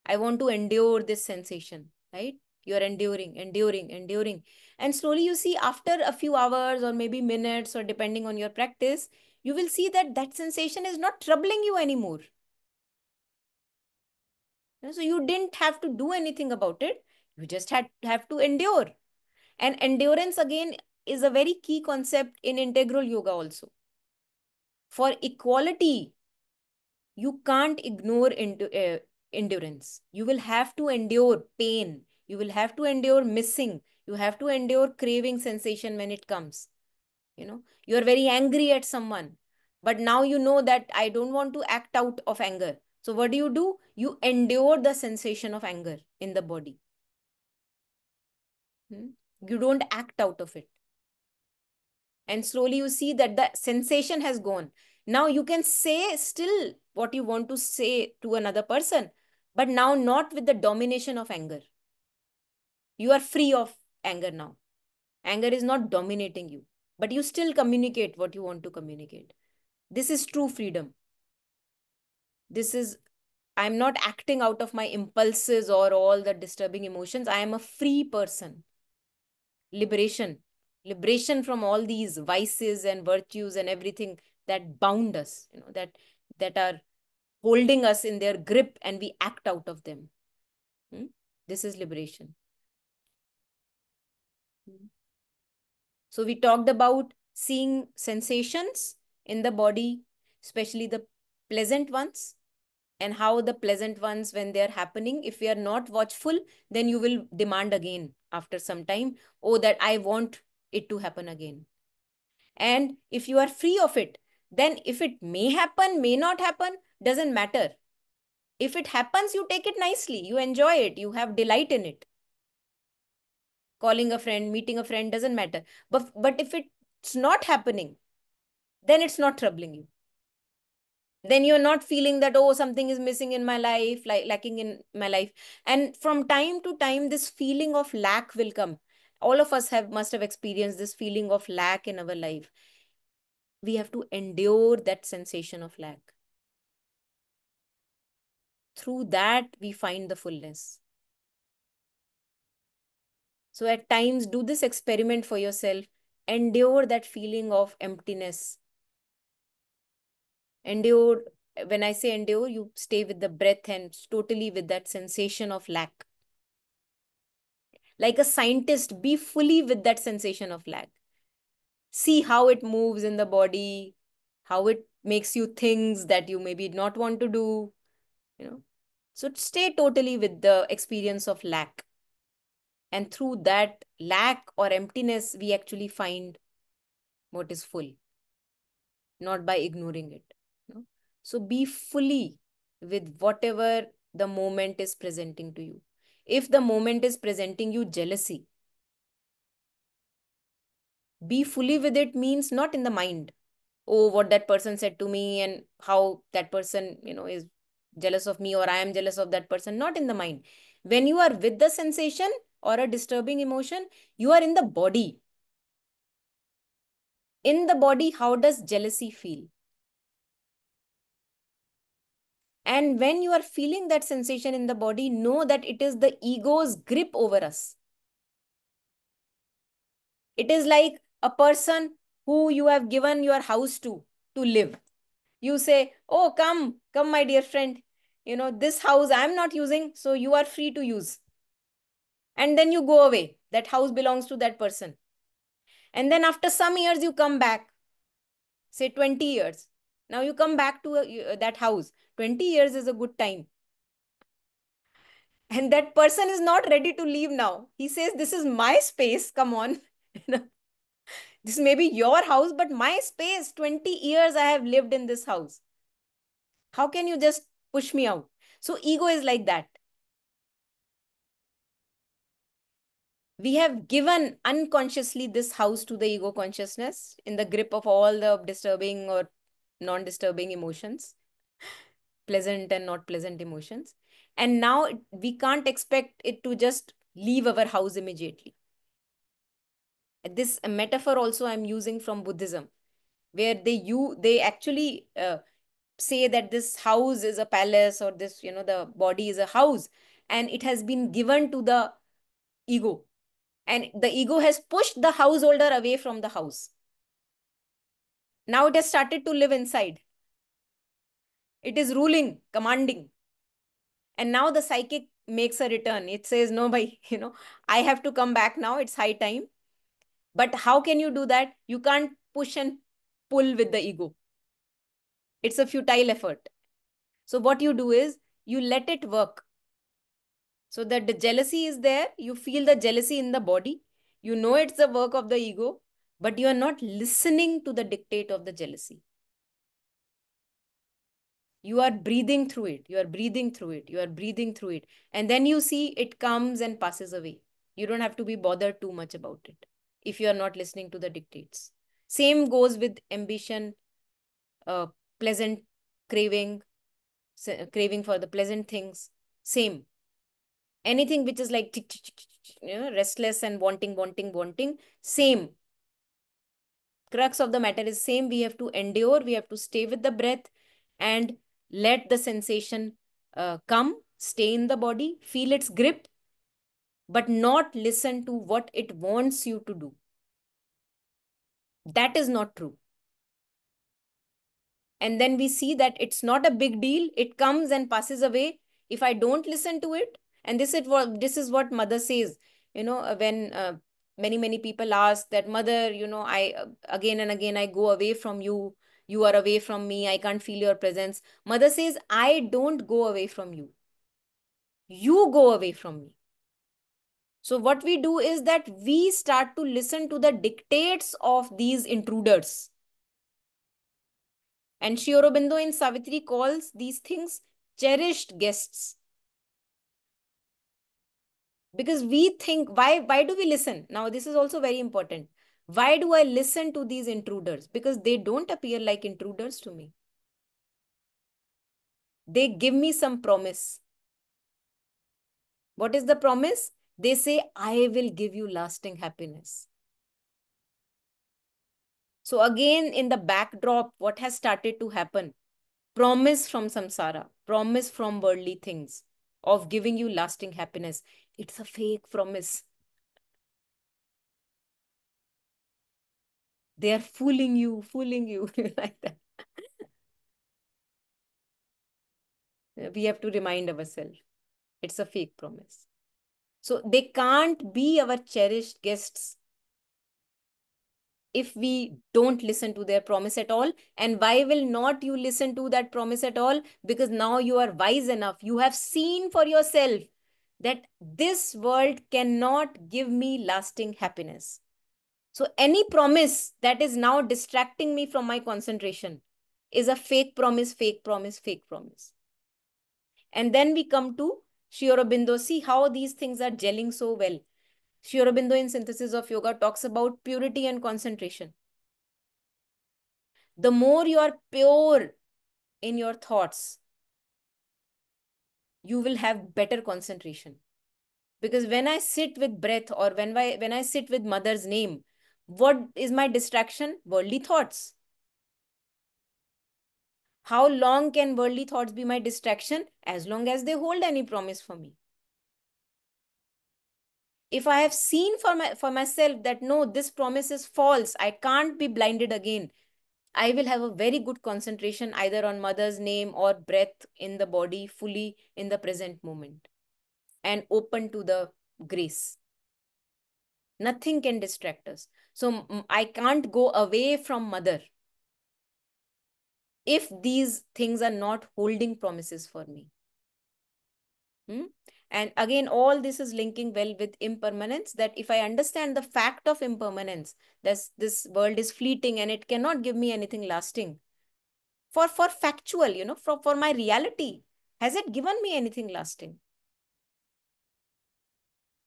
I want to endure this sensation, right? You're enduring, enduring, enduring. And slowly you see after a few hours or maybe minutes or depending on your practice, you will see that that sensation is not troubling you anymore. So you didn't have to do anything about it. You just have to endure. And endurance again is a very key concept in integral yoga also. For equality, you can't ignore endurance. You will have to endure pain. You will have to endure missing. You have to endure craving sensation when it comes. You are very angry at someone, but now you know that I don't want to act out of anger. So what do? You endure the sensation of anger in the body. You don't act out of it. And slowly you see that the sensation has gone. Now you can say still what you want to say to another person, but now not with the domination of anger. You are free of anger now. Anger is not dominating you, but you still communicate what you want to communicate. This is true freedom. This is, I'm not acting out of my impulses or all the disturbing emotions. I am a free person. Liberation from all these vices and virtues and everything that bound us, that are holding us in their grip, and we act out of them. This is liberation. So we talked about seeing sensations in the body, especially the pleasant ones, and how the pleasant ones, when they are happening, if we are not watchful, then you will demand again after some time, oh, that I want it to happen again. And if you are free of it, then if it may happen, may not happen, doesn't matter. If it happens, you take it nicely, you enjoy it, you have delight in it. Calling a friend, meeting a friend, doesn't matter. But if it's not happening, then it's not troubling you. Then you're not feeling that, oh, something is missing in my life, like lacking in my life. And from time to time, this feeling of lack will come. All of us must have experienced this feeling of lack in our life. We have to endure that sensation of lack. Through that, we find the fullness. So at times, do this experiment for yourself. Endure that feeling of emptiness. Endure, when I say endure, you stay with the breath and totally with that sensation of lack. Like a scientist, be fully with that sensation of lack. See how it moves in the body, how it makes you things that you maybe not want to do. So stay totally with the experience of lack. And through that lack or emptiness, we actually find what is full, not by ignoring it. So be fully with whatever the moment is presenting to you. If the moment is presenting you jealousy, be fully with it means not in the mind. Oh, what that person said to me and how that person, is jealous of me, or I am jealous of that person. Not in the mind. When you are with the sensation or a disturbing emotion, you are in the body. In the body, how does jealousy feel? And when you are feeling that sensation in the body, know that it is the ego's grip over us. It is like a person who you have given your house to live. You say, oh, come, my dear friend. This house I'm not using, so you are free to use. And then you go away. That house belongs to that person. And then after some years, you come back, say 20 years. Now you come back to that house. 20 years is a good time. And that person is not ready to leave now. He says, this is my space. Come on. This may be your house, but my space. 20 years I have lived in this house. How can you just push me out? So ego is like that. We have given unconsciously this house to the ego consciousness in the grip of all the disturbing or non-disturbing emotions, pleasant and not pleasant emotions. And now we can't expect it to just leave our house immediately. This metaphor also I'm using from Buddhism, where they actually say that this house is a palace, or this, the body is a house, and it has been given to the ego. And the ego has pushed the householder away from the house. Now it has started to live inside. It is ruling, commanding. And now the psychic makes a return. It says, no, bhai, I have to come back now. It's high time. But how can you do that? You can't push and pull with the ego. It's a futile effort. So what you do is you let it work. So that the jealousy is there. You feel the jealousy in the body. You know it's the work of the ego, but you are not listening to the dictate of the jealousy. You are breathing through it. You are breathing through it. You are breathing through it. And then you see it comes and passes away. You don't have to be bothered too much about it if you are not listening to the dictates. Same goes with ambition, uh, pleasant craving, craving for the pleasant things. Same. Anything which is like restless and wanting. Same. Crux of the matter is same. We have to endure. We have to stay with the breath and let the sensation come, stay in the body, feel its grip, but not listen to what it wants you to do. That is not true. And then we see that it's not a big deal. It comes and passes away. If I don't listen to it, and this is what mother says, when many people ask that, mother, I again and again I go away from you. You are away from me. I can't feel your presence. Mother says, I don't go away from you. You go away from me. So what we do is that we start to listen to the dictates of these intruders. And Sri Aurobindo in Savitri calls these things cherished guests. Because we think, why do we listen? Now, this is also very important. Why do I listen to these intruders? Because they don't appear like intruders to me. They give me some promise. What is the promise? They say, I will give you lasting happiness. So again, in the backdrop, what has started to happen? Promise from samsara, promise from worldly things of giving you lasting happiness. It's a fake promise. They are fooling you like that. We have to remind ourselves it's a fake promise. So they can't be our cherished guests if we don't listen to their promise at all. And why will not you listen to that promise at all? Because now you are wise enough. You have seen for yourself that this world cannot give me lasting happiness. So any promise that is now distracting me from my concentration is a fake promise, fake promise, fake promise. And then we come to Sri Aurobindo. See how these things are gelling so well. Sri Aurobindo in Synthesis of Yoga talks about purity and concentration. The more you are pure in your thoughts, you will have better concentration. Because when I sit with breath, or when I sit with mother's name, what is my distraction? Worldly thoughts. How long can worldly thoughts be my distraction? As long as they hold any promise for me. If I have seen for myself that no, this promise is false, I can't be blinded again, I will have a very good concentration either on mother's name or breath in the body, fully in the present moment, and open to the grace. Nothing can distract us. So I can't go away from mother if these things are not holding promises for me. And again, all this is linking well with impermanence, that if I understand the fact of impermanence, this world is fleeting and it cannot give me anything lasting. For factual, for my reality, has it given me anything lasting?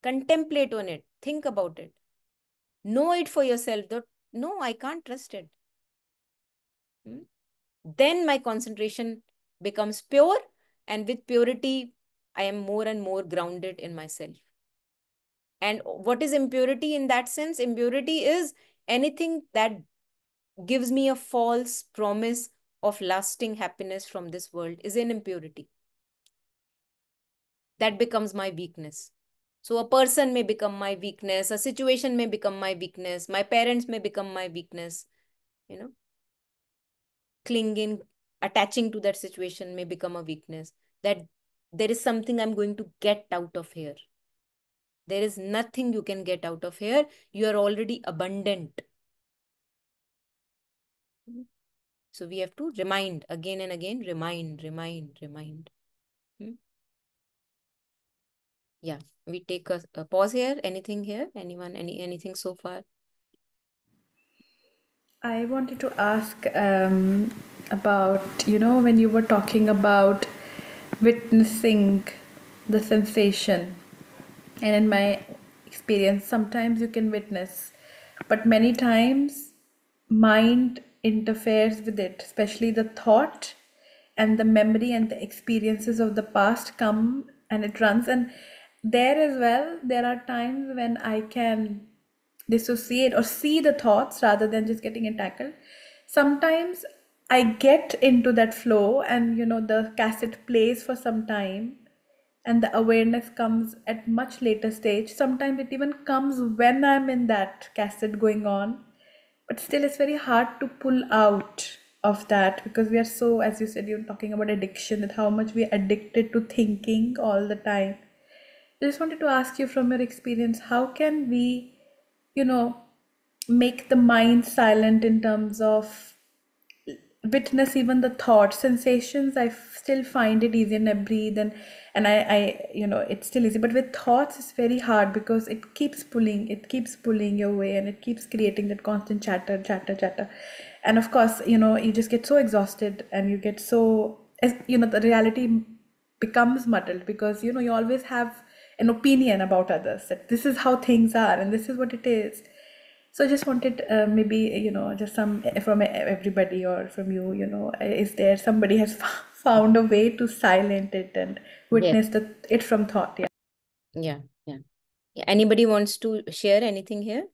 Contemplate on it, think about it, know it for yourself that no, I can't trust it. Then my concentration becomes pure, and with purity, I am more and more grounded in myself. And what is impurity in that sense? Impurity is anything that gives me a false promise of lasting happiness from this world is an impurity. That becomes my weakness. So a person may become my weakness, a situation may become my weakness, my parents may become my weakness, clinging, attaching to that situation may become a weakness. That there is something I'm going to get out of here. There is nothing you can get out of here. You are already abundant. So we have to remind again and again, remind. Yeah, we take a pause here. Anything here? Anyone, anything so far? I wanted to ask about, when you were talking about witnessing the sensation. And in my experience, sometimes you can witness, but many times mind interferes with it, especially the thought and the memory and the experiences of the past come and it runs. And there as well, there are times when I can dissociate or see the thoughts rather than just getting it tackled. Sometimes I get into that flow and the cassette plays for some time and the awareness comes at much later stage. Sometimes it even comes when I'm in that cassette going on, but still it's very hard to pull out of that because we are so, as you said, you're talking about addiction, that how much we are addicted to thinking all the time. I just wanted to ask you from your experience, how can we, you know, make the mind silent in terms of witness even the thought sensations? Still find it easy and I breathe and I it's still easy, but with thoughts it's very hard because it keeps pulling your way and it keeps creating that constant chatter. And of course, you just get so exhausted and you get so, as the reality becomes muddled because you always have an opinion about others, that this is how things are and this is what it is. So I just wanted maybe just some from everybody or from you, is there somebody has found a way to silent it and witness it from thought? Yeah. Anybody wants to share anything here?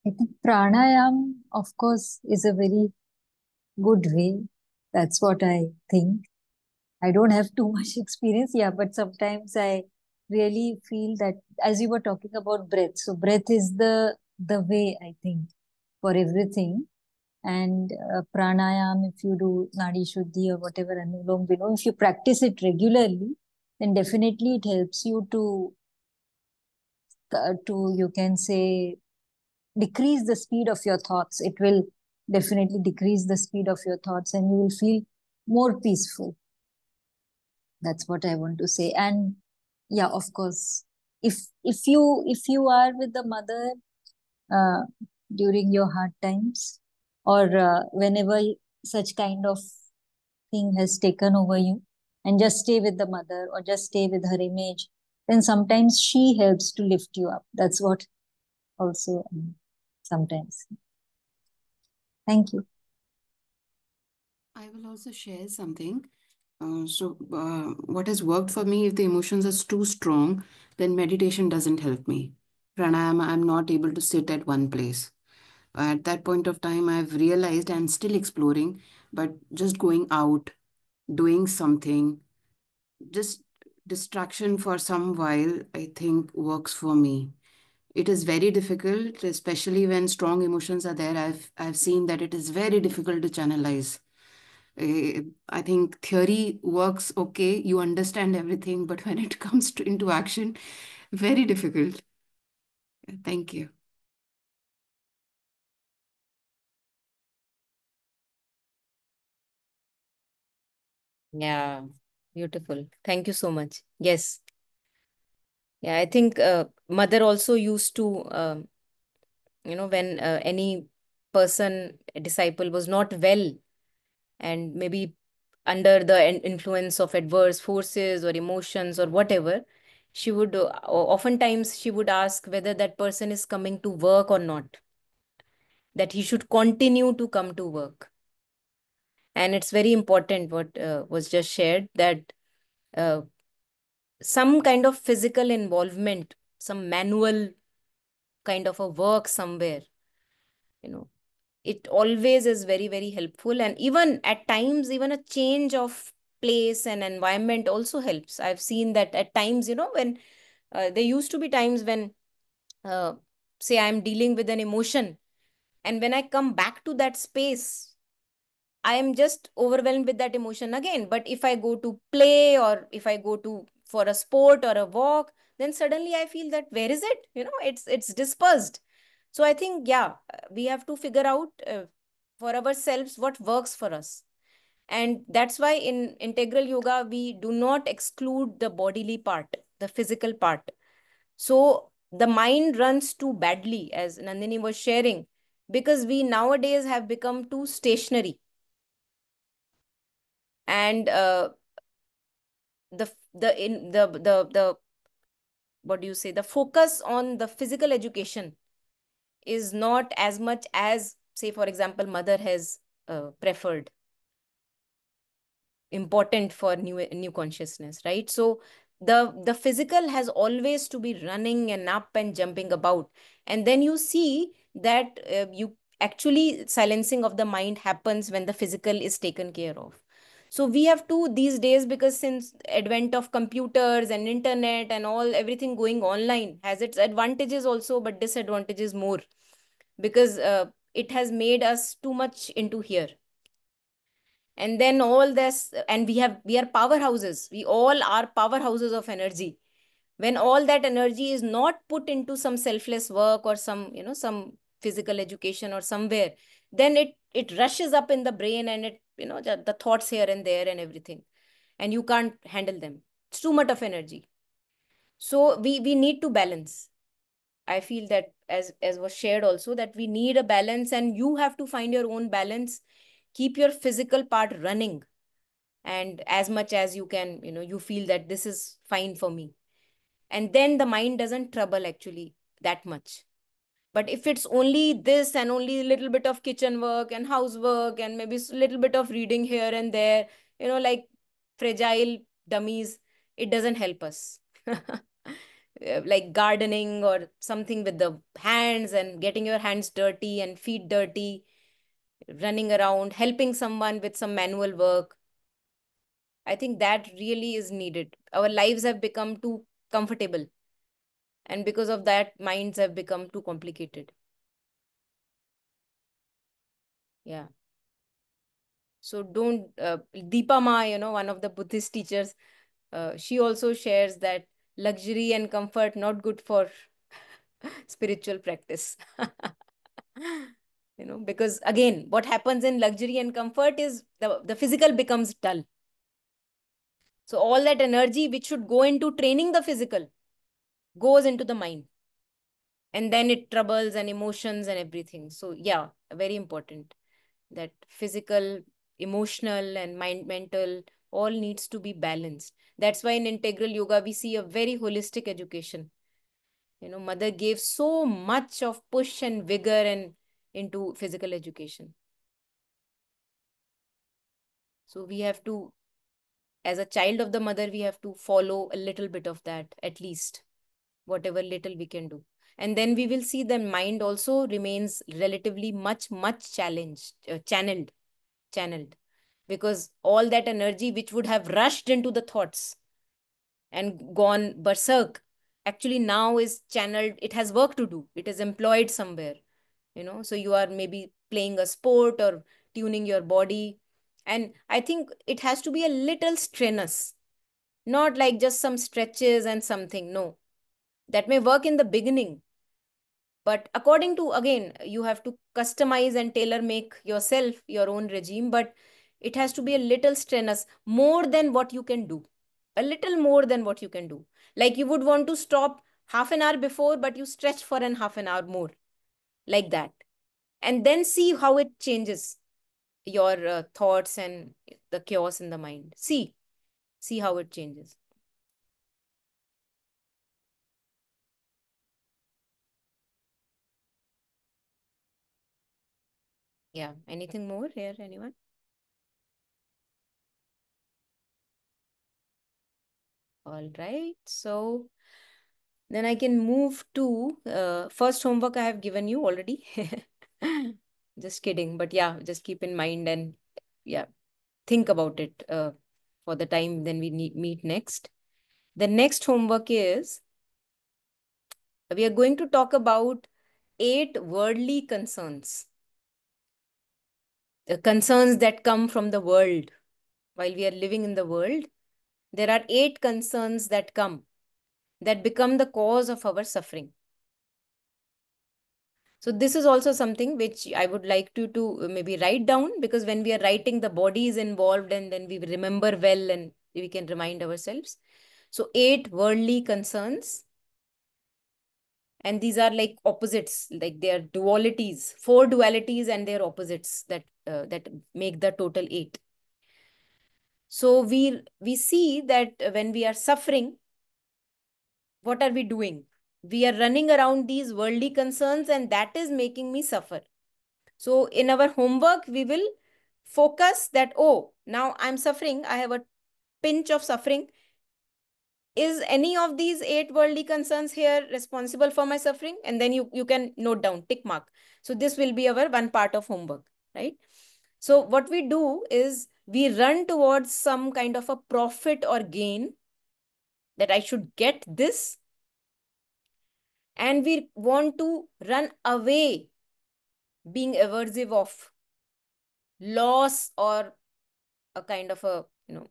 I think pranayam, of course, is a very good way. That's what I think. I don't have too much experience, yeah, but sometimes I really feel that, as you were talking about breath, so breath is the way, I think, for everything. And pranayam, if you do nadi shuddhi or whatever, anulom vilom, if you practice it regularly, then definitely it helps you to you can say decrease the speed of your thoughts. It will definitely decrease the speed of your thoughts and you will feel more peaceful. That's what I want to say. And yeah, of course, if you are with the mother uh, during your hard times, or whenever such kind of thing has taken over you, and just stay with the mother or just stay with her image, then sometimes she helps to lift you up. That's what also sometimes. Thank you. I will also share something. What has worked for me, if the emotions are too strong, then meditation doesn't help me. Pranayama, I'm not able to sit at one place. At that point of time, I've realized I'm still exploring, but just going out, doing something, just distraction for some while, I think works for me. It is very difficult, especially when strong emotions are there. I've seen that it is very difficult to channelize. I think theory works okay, you understand everything, but when it comes into action, very difficult. Thank you. Yeah, beautiful. Thank you so much. Yes. Yeah, I think mother also used to, when any person, a disciple was not well and maybe under the influence of adverse forces or emotions or whatever, she would oftentimes she would ask whether that person is coming to work or not, that he should continue to come to work. And it's very important what was just shared, that uh, some kind of physical involvement, some manual kind of a work somewhere, you know, it always is very, very helpful. And even at times, even a change of place and environment also helps. I've seen that at times, when there used to be times when, uh, say, I'm dealing with an emotion, and when I come back to that space, I am just overwhelmed with that emotion again. But if I go to play, or if I go to for a sport or a walk, then suddenly I feel that where is it? It's dispersed. So I think, yeah, we have to figure out for ourselves what works for us. And that's why in integral yoga, we do not exclude the bodily part, the physical part. So the mind runs too badly, as Nandini was sharing, because we nowadays have become too stationary. And the what do you say, the focus on the physical education is not as much as, say, for example, mother has preferred, important for new consciousness, right? So the physical has always to be running and up and jumping about. And then you see that you actually silencing of the mind happens when the physical is taken care of. So we have to these days, because since advent of computers and internet and all, everything going online has its advantages also, but disadvantages more, because it has made us too much into here. And then all this, and we are powerhouses, we all are powerhouses of energy. When all that energy is not put into some selfless work, or some physical education or somewhere, then it rushes up in the brain, and the thoughts here and there and everything, and you can't handle them. It's too much of energy. So we need to balance. I feel that, as was shared also, that we need a balance, and you have to find your own balance. Keep your physical part running, and as much as you can, you feel that this is fine for me, and then the mind doesn't trouble actually that much. But if it's only this, and only a little bit of kitchen work and housework, and maybe a little bit of reading here and there, like fragile dummies, it doesn't help us. Like gardening or something with the hands, and getting your hands dirty and feet dirty, running around helping someone with some manual work, I think that really is needed. Our lives have become too comfortable, and because of that, minds have become too complicated. Yeah. So don't, Deepa Ma, one of the Buddhist teachers, she also shares that luxury and comfort not good for spiritual practice. Because again, what happens in luxury and comfort is the physical becomes dull. So all that energy which should go into training the physical goes into the mind, and then it troubles and emotions and everything. So yeah, very important that physical, emotional, and mental all needs to be balanced. That's why in integral yoga we see a very holistic education. Mother gave so much of push and vigor and into physical education. So we have to, as a child of the mother, we have to follow a little bit of that, at least, whatever little we can do. And then we will see the mind also remains relatively much challenged, channeled, because all that energy which would have rushed into the thoughts and gone berserk actually now is channeled. It has work to do. It is employed somewhere, so you are maybe playing a sport or tuning your body. And I think it has to be a little strenuous, not like just some stretches and something. No, that may work in the beginning, but according to, again, you have to customize and tailor make yourself your own regime, but it has to be a little strenuous, more than what you can do, a little more than what you can do. Like you would want to stop half an hour before, but you stretch for an half an hour more, like that. And then see how it changes your thoughts and the chaos in the mind. See how it changes. Yeah. Anything more here, anyone? All right. So then I can move to first homework I have given you already. Just kidding. But yeah, just keep in mind and yeah, think about it for the time then we meet next. The next homework is we are going to talk about 8 worldly concerns. The concerns that come from the world. While we are living in the world, there are 8 concerns that come, that become the cause of our suffering. So this is also something which I would like to maybe write down, because when we are writing, the body is involved and then we remember well and we can remind ourselves. So 8 worldly concerns, and these are like opposites, like they are dualities, 4 dualities and their opposites that make the total 8. So we see that when we are suffering, what are we doing? We are running around these worldly concerns, and that is making me suffer. So in our homework, we will focus that, oh, now I'm suffering. I have a pinch of suffering. Is any of these 8 worldly concerns here responsible for my suffering? And then you can note down, tick mark. So this will be our one part of homework, right? So what we do is we run towards some kind of a profit or gain, that I should get this. And we want to run away, being aversive of loss, or a kind of a,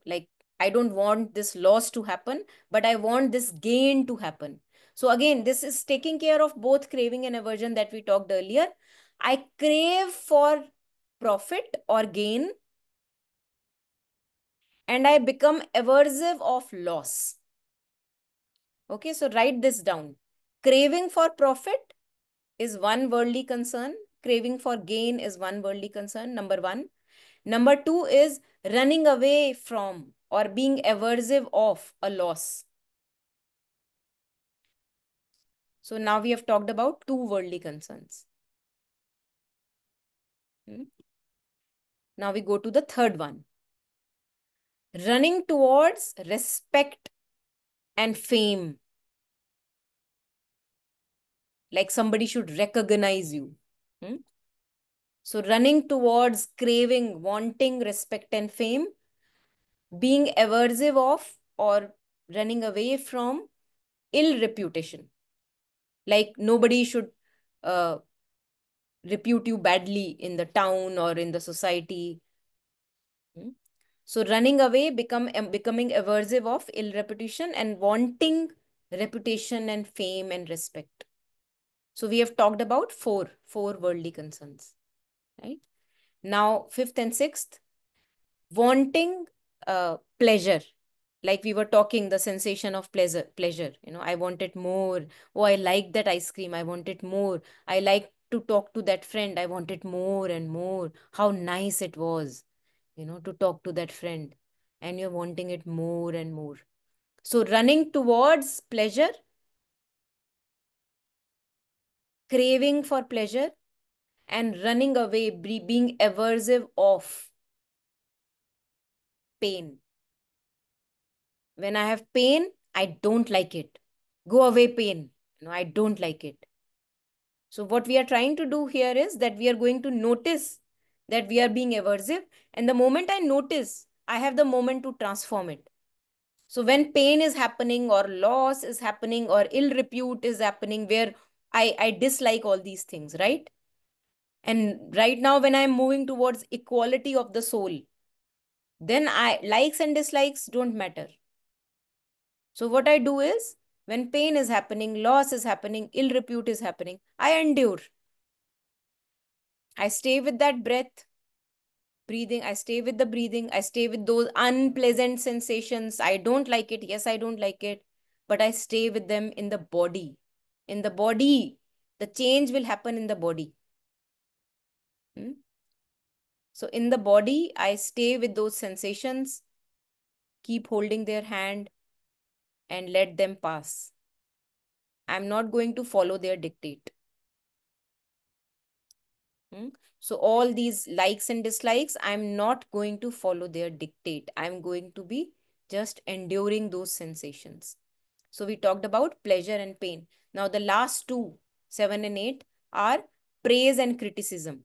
like, I don't want this loss to happen, but I want this gain to happen. So again, this is taking care of both craving and aversion that we talked earlier. I crave for profit or gain, and I become aversive of loss. Okay, so write this down. Craving for profit is one worldly concern. Craving for gain is one worldly concern, number 1. Number 2 is running away from or being aversive of a loss. So now we have talked about 2 worldly concerns. Now we go to the third one. Running towards respect and fame. Like somebody should recognize you. So running towards craving, wanting respect and fame, being aversive of or running away from ill reputation. Like nobody should repute you badly in the town or in the society. So running away, becoming aversive of ill reputation, and wanting reputation and fame and respect. So we have talked about four worldly concerns, right? Now, 5th and 6th, wanting pleasure. Like we were talking, the sensation of pleasure. I want it more. Oh, I like that ice cream. I want it more. I like to talk to that friend. I want it more and more. How nice it was, to talk to that friend. And you're wanting it more and more. So running towards pleasure, craving for pleasure, and running away, being aversive of pain. When I have pain, I don't like it. Go away, pain. I don't like it. So what we are trying to do here is that we are going to notice that we are being aversive. And the moment I notice, I have the moment to transform it. So when pain is happening or loss is happening or ill repute is happening, where I dislike all these things, right? And right now, when I'm moving towards equality of the soul, then likes and dislikes don't matter. So what I do is, when pain is happening, loss is happening, ill repute is happening, I endure. I stay with that breath, breathing. I stay with the breathing. I stay with those unpleasant sensations. I don't like it. Yes, I don't like it. But I stay with them in the body. In the body, the change will happen in the body. So in the body, I stay with those sensations, keep holding their hand and let them pass. I'm not going to follow their dictate. So all these likes and dislikes, I'm not going to follow their dictate. I'm going to be just enduring those sensations. So we talked about pleasure and pain. Now the last two, 7 and 8, are praise and criticism.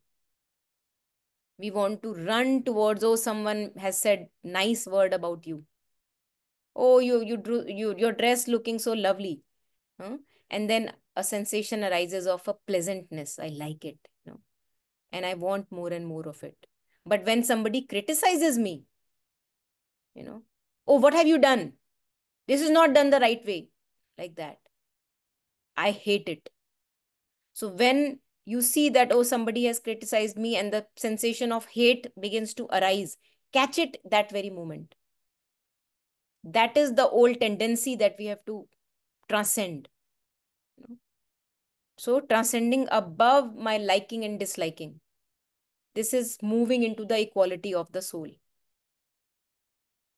We want to run towards, oh, someone has said nice word about you. Oh, your dress looking so lovely. And then a sensation arises of a pleasantness. I like it, and I want more and more of it. But when somebody criticizes me, oh, what have you done? This is not done the right way. Like that. I hate it. So when you see that, oh, somebody has criticized me and the sensation of hate begins to arise, catch it that very moment. That is the old tendency that we have to transcend. So transcending above my liking and disliking. This is moving into the equality of the soul.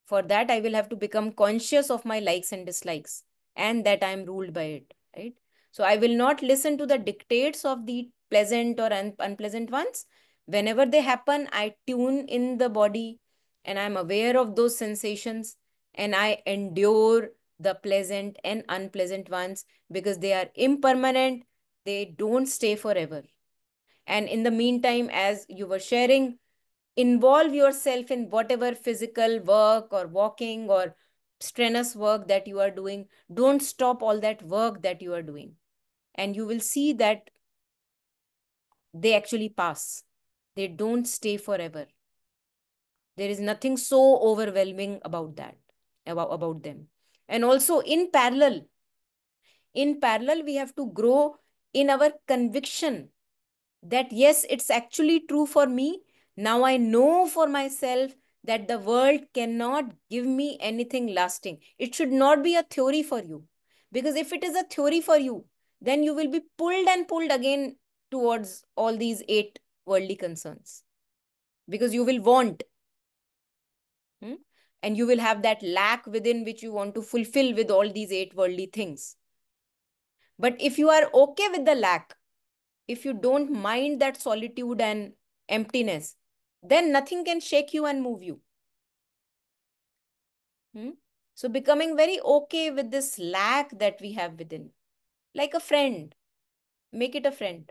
For that, I will have to become conscious of my likes and dislikes and that I am ruled by it, right? So I will not listen to the dictates of the pleasant or unpleasant ones. Whenever they happen, I tune in the body and I'm aware of those sensations and I endure the pleasant and unpleasant ones because they are impermanent. They don't stay forever. And in the meantime, as you were sharing, involve yourself in whatever physical work or walking or strenuous work that you are doing. Don't stop all that work that you are doing. And you will see that they actually pass. They don't stay forever. There is nothing so overwhelming about that, about them. And also in parallel, we have to grow in our conviction that yes, it's actually true for me. Now I know for myself that the world cannot give me anything lasting. It should not be a theory for you. Because if it is a theory for you, then you will be pulled and pulled again towards all these 8 worldly concerns. Because you will want. And you will have that lack within which you want to fulfill with all these 8 worldly things. But if you are okay with the lack, if you don't mind that solitude and emptiness, then nothing can shake you and move you. So becoming very okay with this lack that we have within, like a friend, make it a friend.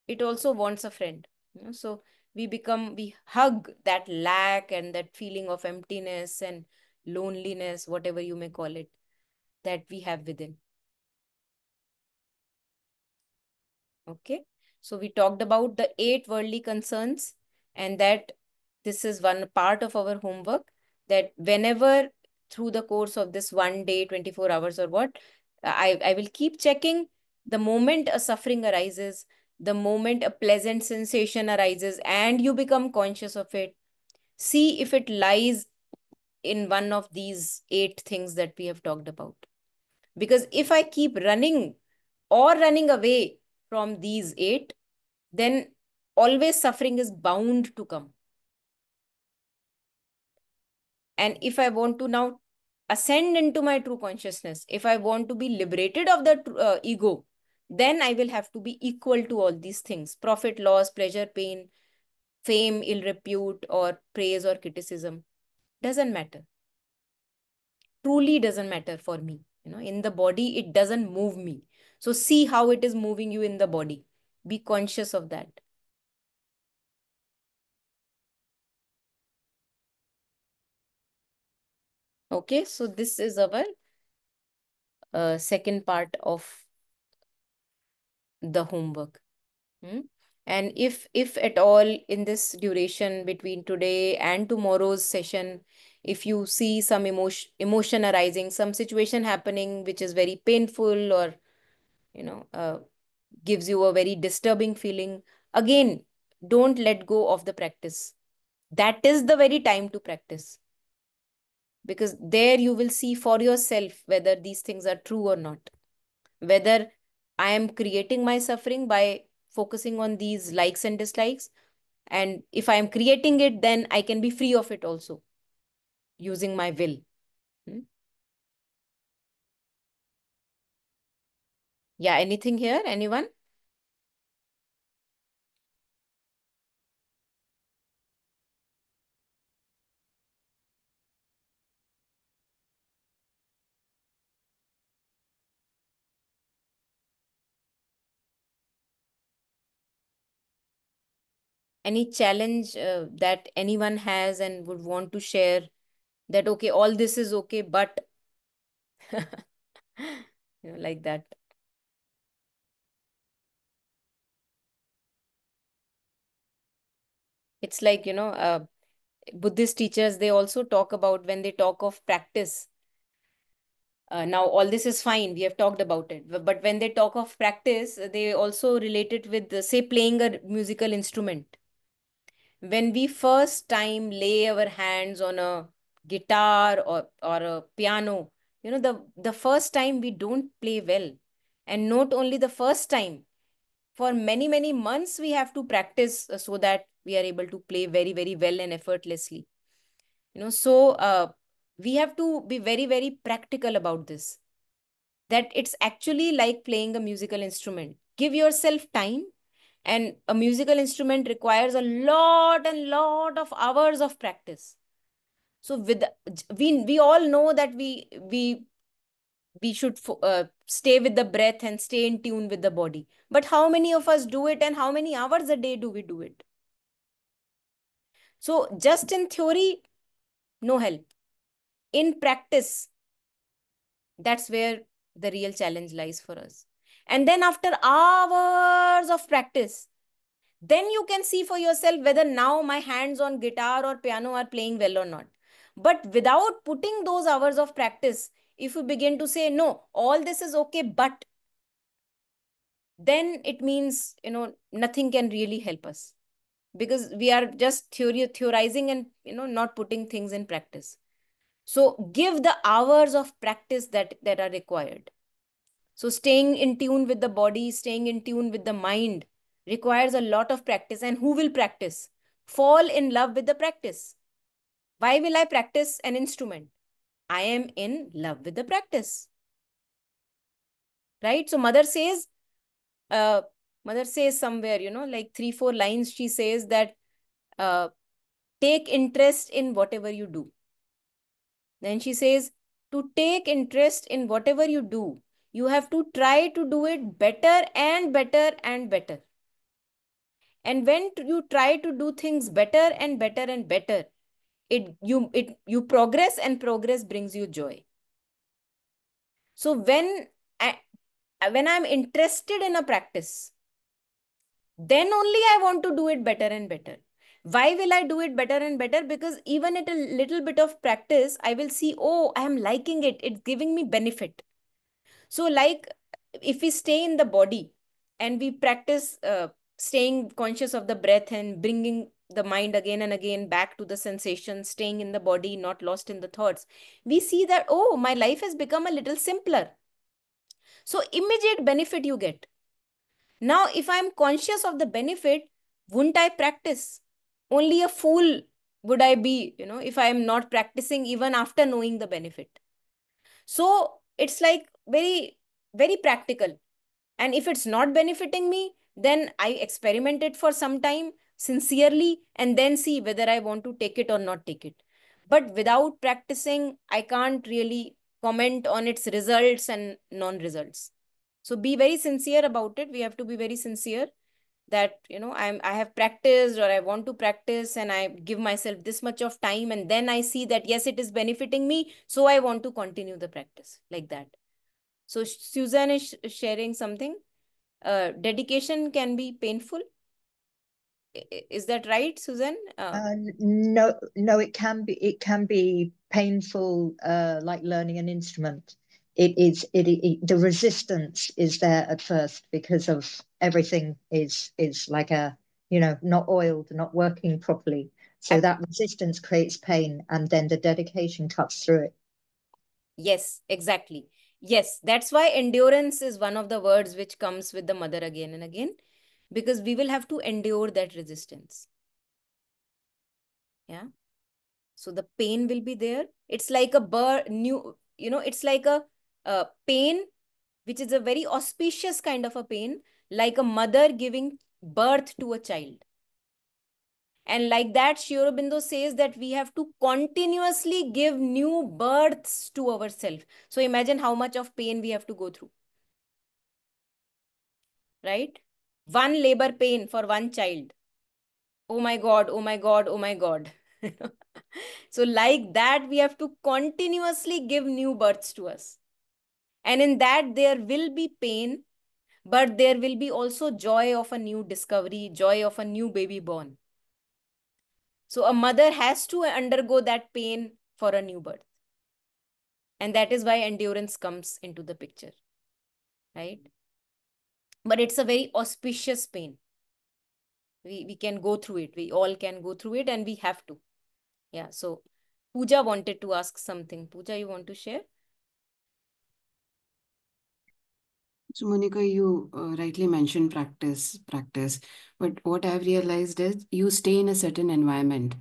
It also wants a friend. So we hug that lack and that feeling of emptiness and loneliness, whatever you may call it, that we have within. Okay. So we talked about the 8 worldly concerns and that this is one part of our homework, that whenever through the course of this one day, 24 hours or what, I will keep checking the moment a suffering arises, the moment a pleasant sensation arises and you become conscious of it. See if it lies in one of these 8 things that we have talked about. Because if I keep running or running away from these 8, then always suffering is bound to come. And if I want to now ascend into my true consciousness, if I want to be liberated of the ego, then I will have to be equal to all these things: profit, loss, pleasure, pain, fame, ill repute, or praise or criticism. Doesn't matter. Truly doesn't matter for me. In the body, it doesn't move me. So see how it is moving you in the body. Be conscious of that. Okay, so this is our second part of the homework. And if at all in this duration between today and tomorrow's session, if you see some emotion arising, some situation happening which is very painful, or you know uh, gives you a very disturbing feeling, again, don't let go of the practice. That is the very time to practice, because there you will see for yourself whether these things are true or not, whether I am creating my suffering by focusing on these likes and dislikes. And if I am creating it, then I can be free of it also using my will. Hmm? Yeah, anything here? Anyone? Any challenge that anyone has and would want to share, that, okay, all this is okay, but like that. It's like, Buddhist teachers, they also talk about, when they talk of practice, now all this is fine, we have talked about it, but when they talk of practice, they also relate it with, say, playing a musical instrument. When we first time lay our hands on a guitar or a piano, the first time we don't play well. And not only the first time, for many, many months we have to practice, so that we are able to play very, very well and effortlessly. So we have to be very, very practical about this, that it's actually like playing a musical instrument. Give yourself time, and a musical instrument requires a lot and lot of hours of practice. So we all know that we should stay with the breath and stay in tune with the body. But how many of us do it, and how many hours a day do we do it? So just in theory, no help. In practice, that's where the real challenge lies for us. And then after hours of practice, then you can see for yourself whether now my hands on guitar or piano are playing well or not. But without putting those hours of practice, if you begin to say, no, all this is okay, but, then it means, nothing can really help us, because we are just theorizing and, not putting things in practice. So give the hours of practice that are required. So staying in tune with the body, staying in tune with the mind requires a lot of practice. And who will practice? Fall in love with the practice. Why will I practice an instrument? I am in love with the practice. Right? So uh, mother says somewhere, like 3-4 lines, she says that, uh, take interest in whatever you do. Then she says, to take interest in whatever you do, you have to try to do it better and better and better. And when you try to do things better and better and better, you progress, and progress brings you joy. So when I'm interested in a practice, then only I want to do it better and better. Why will I do it better and better? Because even at a little bit of practice, I will see, oh, I am liking it. It's giving me benefit. So like, if we stay in the body and we practice staying conscious of the breath and bringing the mind again and again back to the sensation, staying in the body, not lost in the thoughts, we see that, oh, my life has become a little simpler. So immediate benefit you get. Now, if I'm conscious of the benefit, wouldn't I practice? Only a fool would I be, if I am not practicing even after knowing the benefit. So it's like very, very practical. And if it's not benefiting me, then I experiment it for some time. sincerely and then see whether I want to take it or not take it. But without practicing, I can't really comment on its results and non-results. So be very sincere about it. We have to be very sincere that, I have practiced or I want to practice and I give myself this much of time, and then I see that yes, it is benefiting me, so I want to continue the practice like that. So Suzanne is sharing something. Dedication can be painful. Is that right, Suzanne? No, it can be painful, like learning an instrument. The resistance is there at first because of everything is like not oiled, not working properly. So that resistance creates pain, and then the dedication cuts through it. Yes, exactly. Yes, that's why endurance is one of the words which comes with the mother again and again, because we will have to endure that resistance. Yeah. So the pain will be there. It's like a it's like a pain, which is a very auspicious kind of a pain, like a mother giving birth to a child. And like that, Sri Aurobindo says that we have to continuously give new births to ourselves. So imagine how much of pain we have to go through. Right? One labor pain for one child. Oh my God, oh my God, oh my God. So like that, we have to continuously give new births to us. And in that, there will be pain, but there will be also joy of a new discovery, joy of a new baby born. So a mother has to undergo that pain for a new birth. And that is why endurance comes into the picture, right? But it's a very auspicious pain. We can go through it. We all can go through it, and we have to. Yeah, so Pooja wanted to ask something. Pooja, you want to share? So, Monica, you rightly mentioned practice. But what I've realized is you stay in a certain environment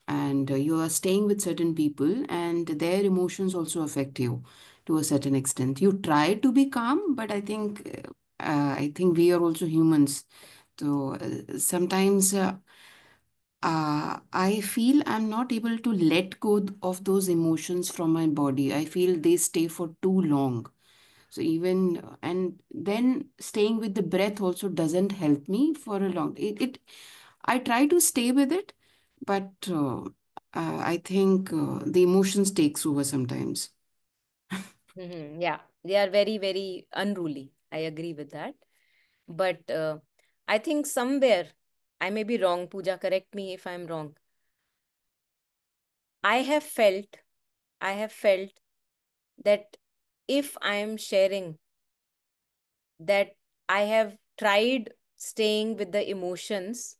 and you are staying with certain people, and their emotions also affect you to a certain extent. You try to be calm, but I think we are also humans. So sometimes I feel I'm not able to let go of those emotions from my body. I feel they stay for too long. So even and then staying with the breath also doesn't help me for a long. I try to stay with it, but I think the emotions takes over sometimes. Yeah, they are very, very unruly. I agree with that. But I think somewhere, I may be wrong, Pooja, correct me if I'm wrong. I have felt, I have felt that if I am sharing that I have tried staying with the emotions,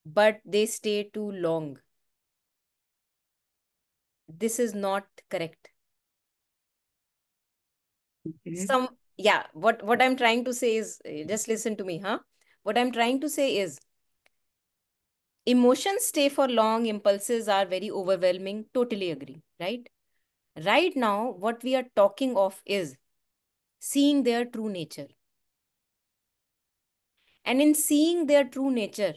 but they stay too long, this is not correct. Okay. Yeah, what I'm trying to say is, just listen to me, huh? What I'm trying to say is, emotions stay for long, impulses are very overwhelming. Totally agree, right? Right now, what we are talking of is seeing their true nature. And in seeing their true nature,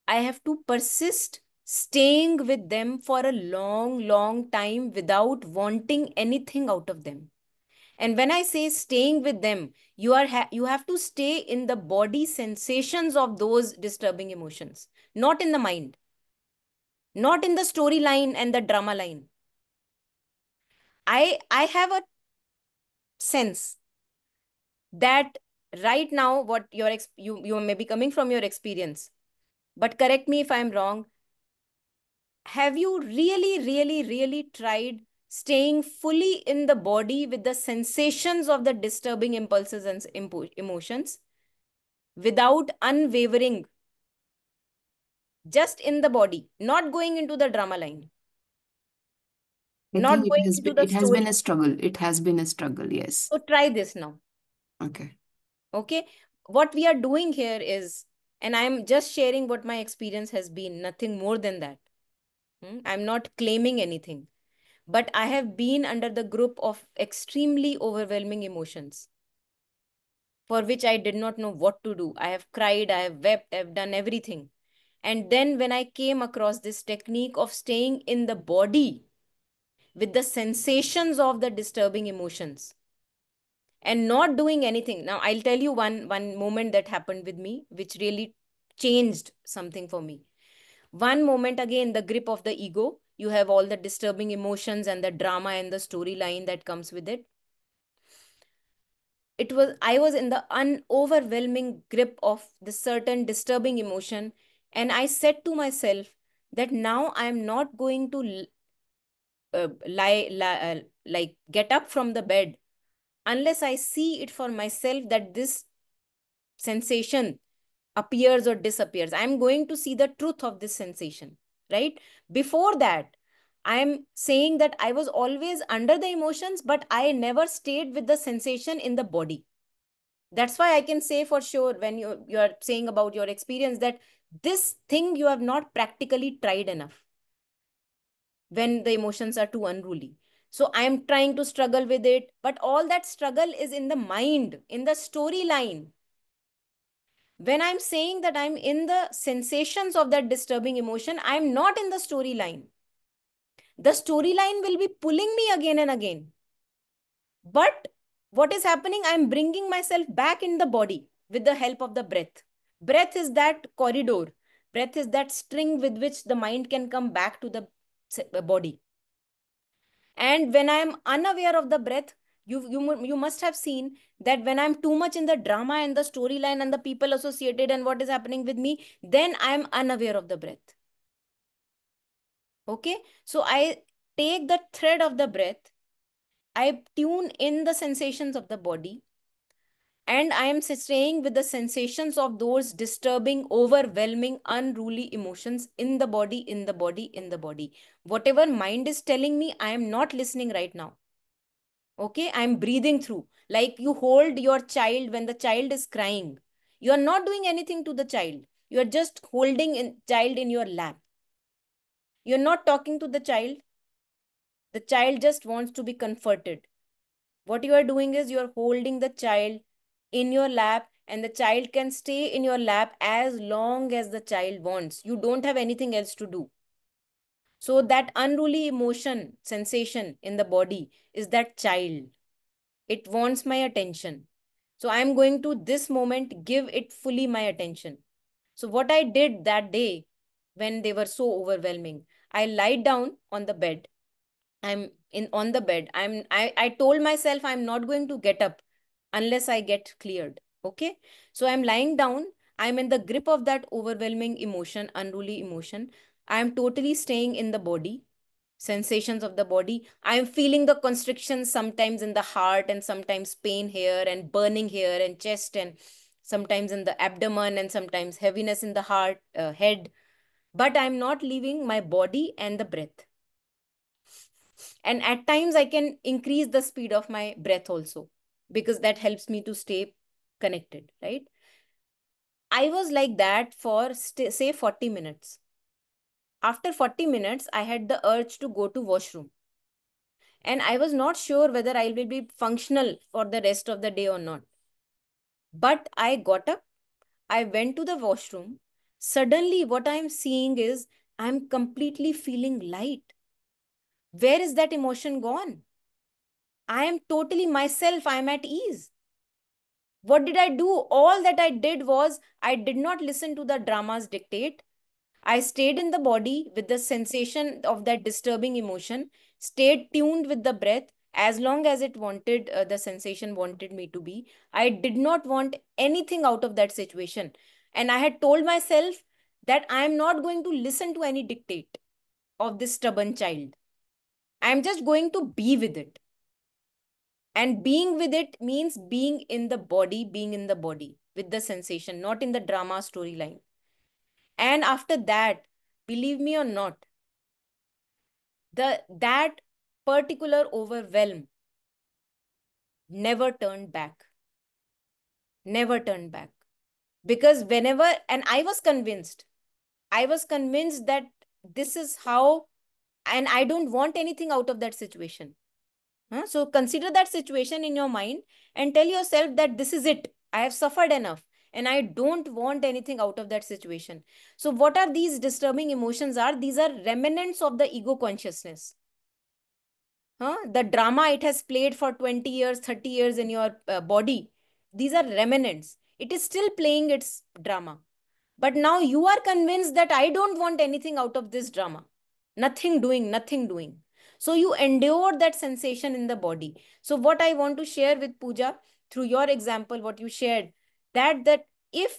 I have to persist staying with them for a long, long time without wanting anything out of them. And when I say staying with them, you have to stay in the body sensations of those disturbing emotions, not in the mind, not in the storyline and the drama line. I have a sense that right now what you may be coming from your experience, but correct me if I'm wrong. Have you really, really, really tried staying fully in the body with the sensations of the disturbing impulses and emotions without unwavering, just in the body, not going into the drama line, I not think going into the it has been story? a struggle. It has been a struggle, yes. So try this now. Okay. Okay. What we are doing here is, and I'm just sharing what my experience has been, nothing more than that. I'm not claiming anything. But I have been under the grip of extremely overwhelming emotions for which I did not know what to do. I have cried, I have wept, I have done everything. And then when I came across this technique of staying in the body with the sensations of the disturbing emotions and not doing anything. Now, I'll tell you one moment that happened with me, which really changed something for me. One moment, again, the grip of the ego. You have all the disturbing emotions and the drama and the storyline that comes with it. I was in the overwhelming grip of this certain disturbing emotion. And I said to myself that now I am not going to like get up from the bed unless I see it for myself that this sensation appears or disappears. I'm going to see the truth of this sensation, right? Before that, I'm saying that I was always under the emotions, but I never stayed with the sensation in the body. That's why I can say for sure, when you're saying about your experience, that this thing you have not practically tried enough when the emotions are too unruly. So I am trying to struggle with it, but all that struggle is in the mind, in the storyline. When I'm saying that I'm in the sensations of that disturbing emotion, I'm not in the storyline. The storyline will be pulling me again and again. But what is happening? I'm bringing myself back in the body with the help of the breath. Breath is that corridor. Breath is that string with which the mind can come back to the body. And when I'm unaware of the breath, you must have seen that when I'm too much in the drama and the storyline and the people associated and what is happening with me, then I'm unaware of the breath. Okay, so I take the thread of the breath, I tune in the sensations of the body, and I am staying with the sensations of those disturbing, overwhelming, unruly emotions in the body, in the body, in the body. Whatever mind is telling me, I am not listening right now. Okay, I'm breathing through. Like you hold your child when the child is crying. You are not doing anything to the child. You are just holding in child in your lap. You're not talking to the child. The child just wants to be comforted. What you are doing is you're holding the child in your lap, and the child can stay in your lap as long as the child wants. You don't have anything else to do. So that unruly emotion, sensation in the body is that child. It wants my attention. So I'm going to this moment give it fully my attention. So what I did that day when they were so overwhelming, I lied down on the bed. I'm in on the bed. I told myself I'm not going to get up unless I get cleared. Okay. So I'm lying down. I'm in the grip of that overwhelming emotion, unruly emotion. I'm totally staying in the body, sensations of the body. I'm feeling the constrictions sometimes in the heart and sometimes pain here and burning here and chest and sometimes in the abdomen and sometimes heaviness in the heart, head. But I'm not leaving my body and the breath. And at times I can increase the speed of my breath also because that helps me to stay connected, right? I was like that for say 40 minutes. After 40 minutes, I had the urge to go to washroom. And I was not sure whether I will be functional for the rest of the day or not. But I got up, I went to the washroom. Suddenly, what I'm seeing is I'm completely feeling light. Where is that emotion gone? I am totally myself, I'm at ease. What did I do? All that I did was I did not listen to the drama's dictate. I stayed in the body with the sensation of that disturbing emotion, stayed tuned with the breath as long as it wanted, the sensation wanted me to be. I did not want anything out of that situation. And I had told myself that I am not going to listen to any dictate of this stubborn child. I am just going to be with it. And being with it means being in the body, with the sensation, not in the drama storyline. And after that, believe me or not, that particular overwhelm never turned back. Never turned back. Because whenever, and I was convinced that this is how, and I don't want anything out of that situation. So consider that situation in your mind and tell yourself that this is it. I have suffered enough. and I don't want anything out of that situation. So what are these disturbing emotions are? These are remnants of the ego consciousness. The drama it has played for 20 years, 30 years in your body. These are remnants. It is still playing its drama. But now you are convinced that I don't want anything out of this drama. Nothing doing, nothing doing. So you endure that sensation in the body. So what I want to share with Pooja, through your example, what you shared, that if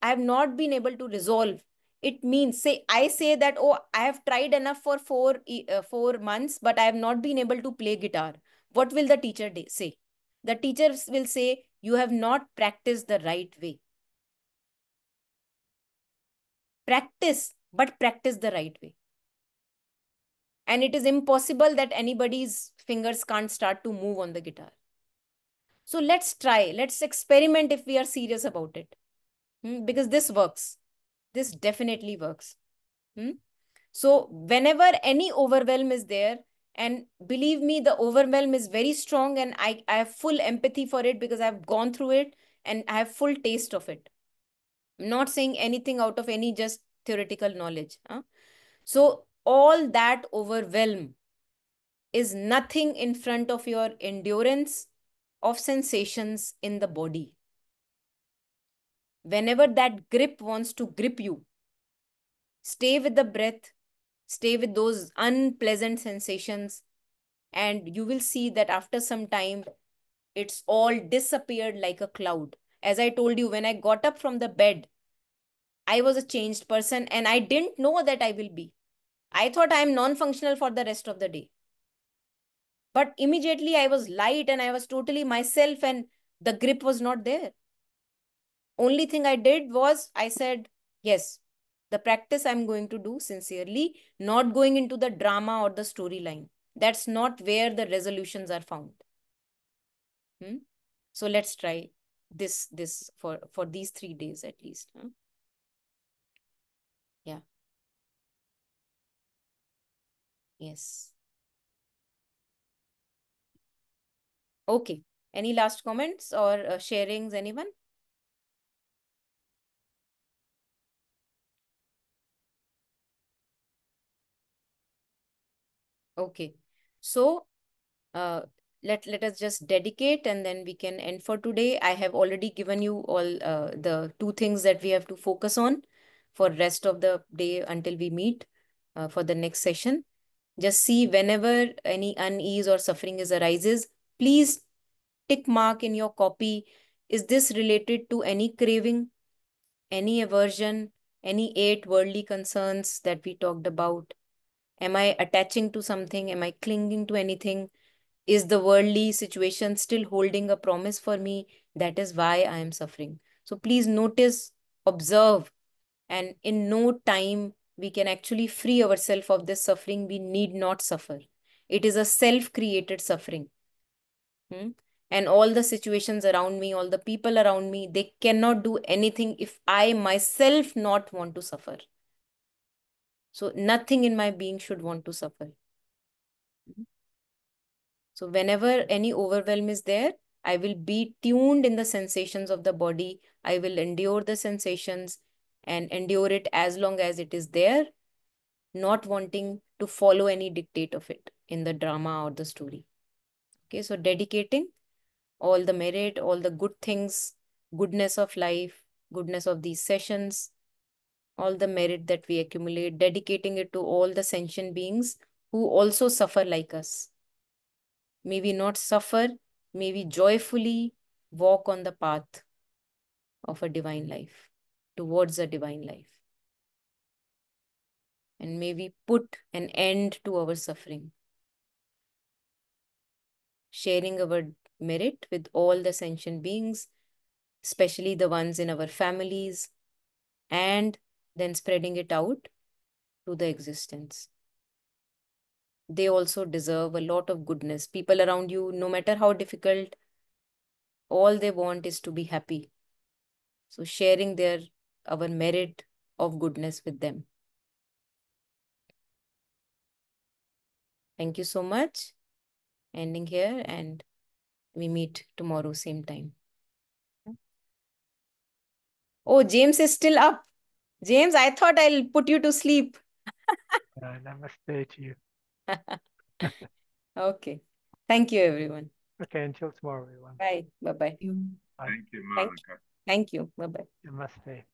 I have not been able to resolve, it means, say, I say that, oh, I have tried enough for 4 months, but I have not been able to play guitar. What will the teacher say? The teachers will say, you have not practiced the right way. Practice, but practice the right way. And it is impossible that anybody's fingers can't start to move on the guitar. So let's try, let's experiment if we are serious about it. Because this works. This definitely works. So whenever any overwhelm is there, and believe me, the overwhelm is very strong, and I have full empathy for it because I've gone through it and I have full taste of it. I'm not saying anything out of any just theoretical knowledge. So all that overwhelm is nothing in front of your endurance of sensations in the body. Whenever that grip wants to grip you, stay with the breath, stay with those unpleasant sensations, and you will see that after some time, it's all disappeared like a cloud. As I told you, when I got up from the bed, I was a changed person, and I didn't know that I will be. I thought I am non-functional for the rest of the day. But immediately I was light and I was totally myself, and the grip was not there. Only thing I did was I said, yes, the practice I'm going to do sincerely, not going into the drama or the storyline. That's not where the resolutions are found. So let's try this for these 3 days at least. Yeah. Yes. Okay. Any last comments or sharings, anyone? Okay. So let us just dedicate, and then we can end for today. I have already given you all the 2 things that we have to focus on for rest of the day until we meet for the next session. Just see whenever any unease or suffering arises, please tick mark in your copy. Is this related to any craving, any aversion, any 8 worldly concerns that we talked about? Am I attaching to something? Am I clinging to anything? Is the worldly situation still holding a promise for me? That is why I am suffering. So please notice, observe, and in no time we can actually free ourselves of this suffering. We need not suffer. It is a self-created suffering. And all the situations around me, all the people around me, they cannot do anything if I myself not want to suffer. So nothing in my being should want to suffer. So whenever any overwhelm is there, I will be tuned in the sensations of the body. I will endure the sensations and endure it as long as it is there, not wanting to follow any dictate of it in the drama or the story. Okay, so dedicating all the merit, all the good things, goodness of life, goodness of these sessions, all the merit that we accumulate, dedicating it to all the sentient beings who also suffer like us. May we not suffer, may we joyfully walk on the path of a divine life, towards a divine life. And may we put an end to our suffering, sharing our merit with all the sentient beings, especially the ones in our families, and then spreading it out to the existence. They also deserve a lot of goodness. People around you, no matter how difficult, all they want is to be happy. So sharing our merit of goodness with them. Thank you so much. Ending here, and we meet tomorrow, same time. Oh, James is still up. James, I thought I'll put you to sleep. Namaste to you. Okay. Thank you, everyone. Okay, until tomorrow, everyone. Bye. Bye-bye. You. Bye. Thank you, Thank Monica. Thank you. Bye-bye. Namaste.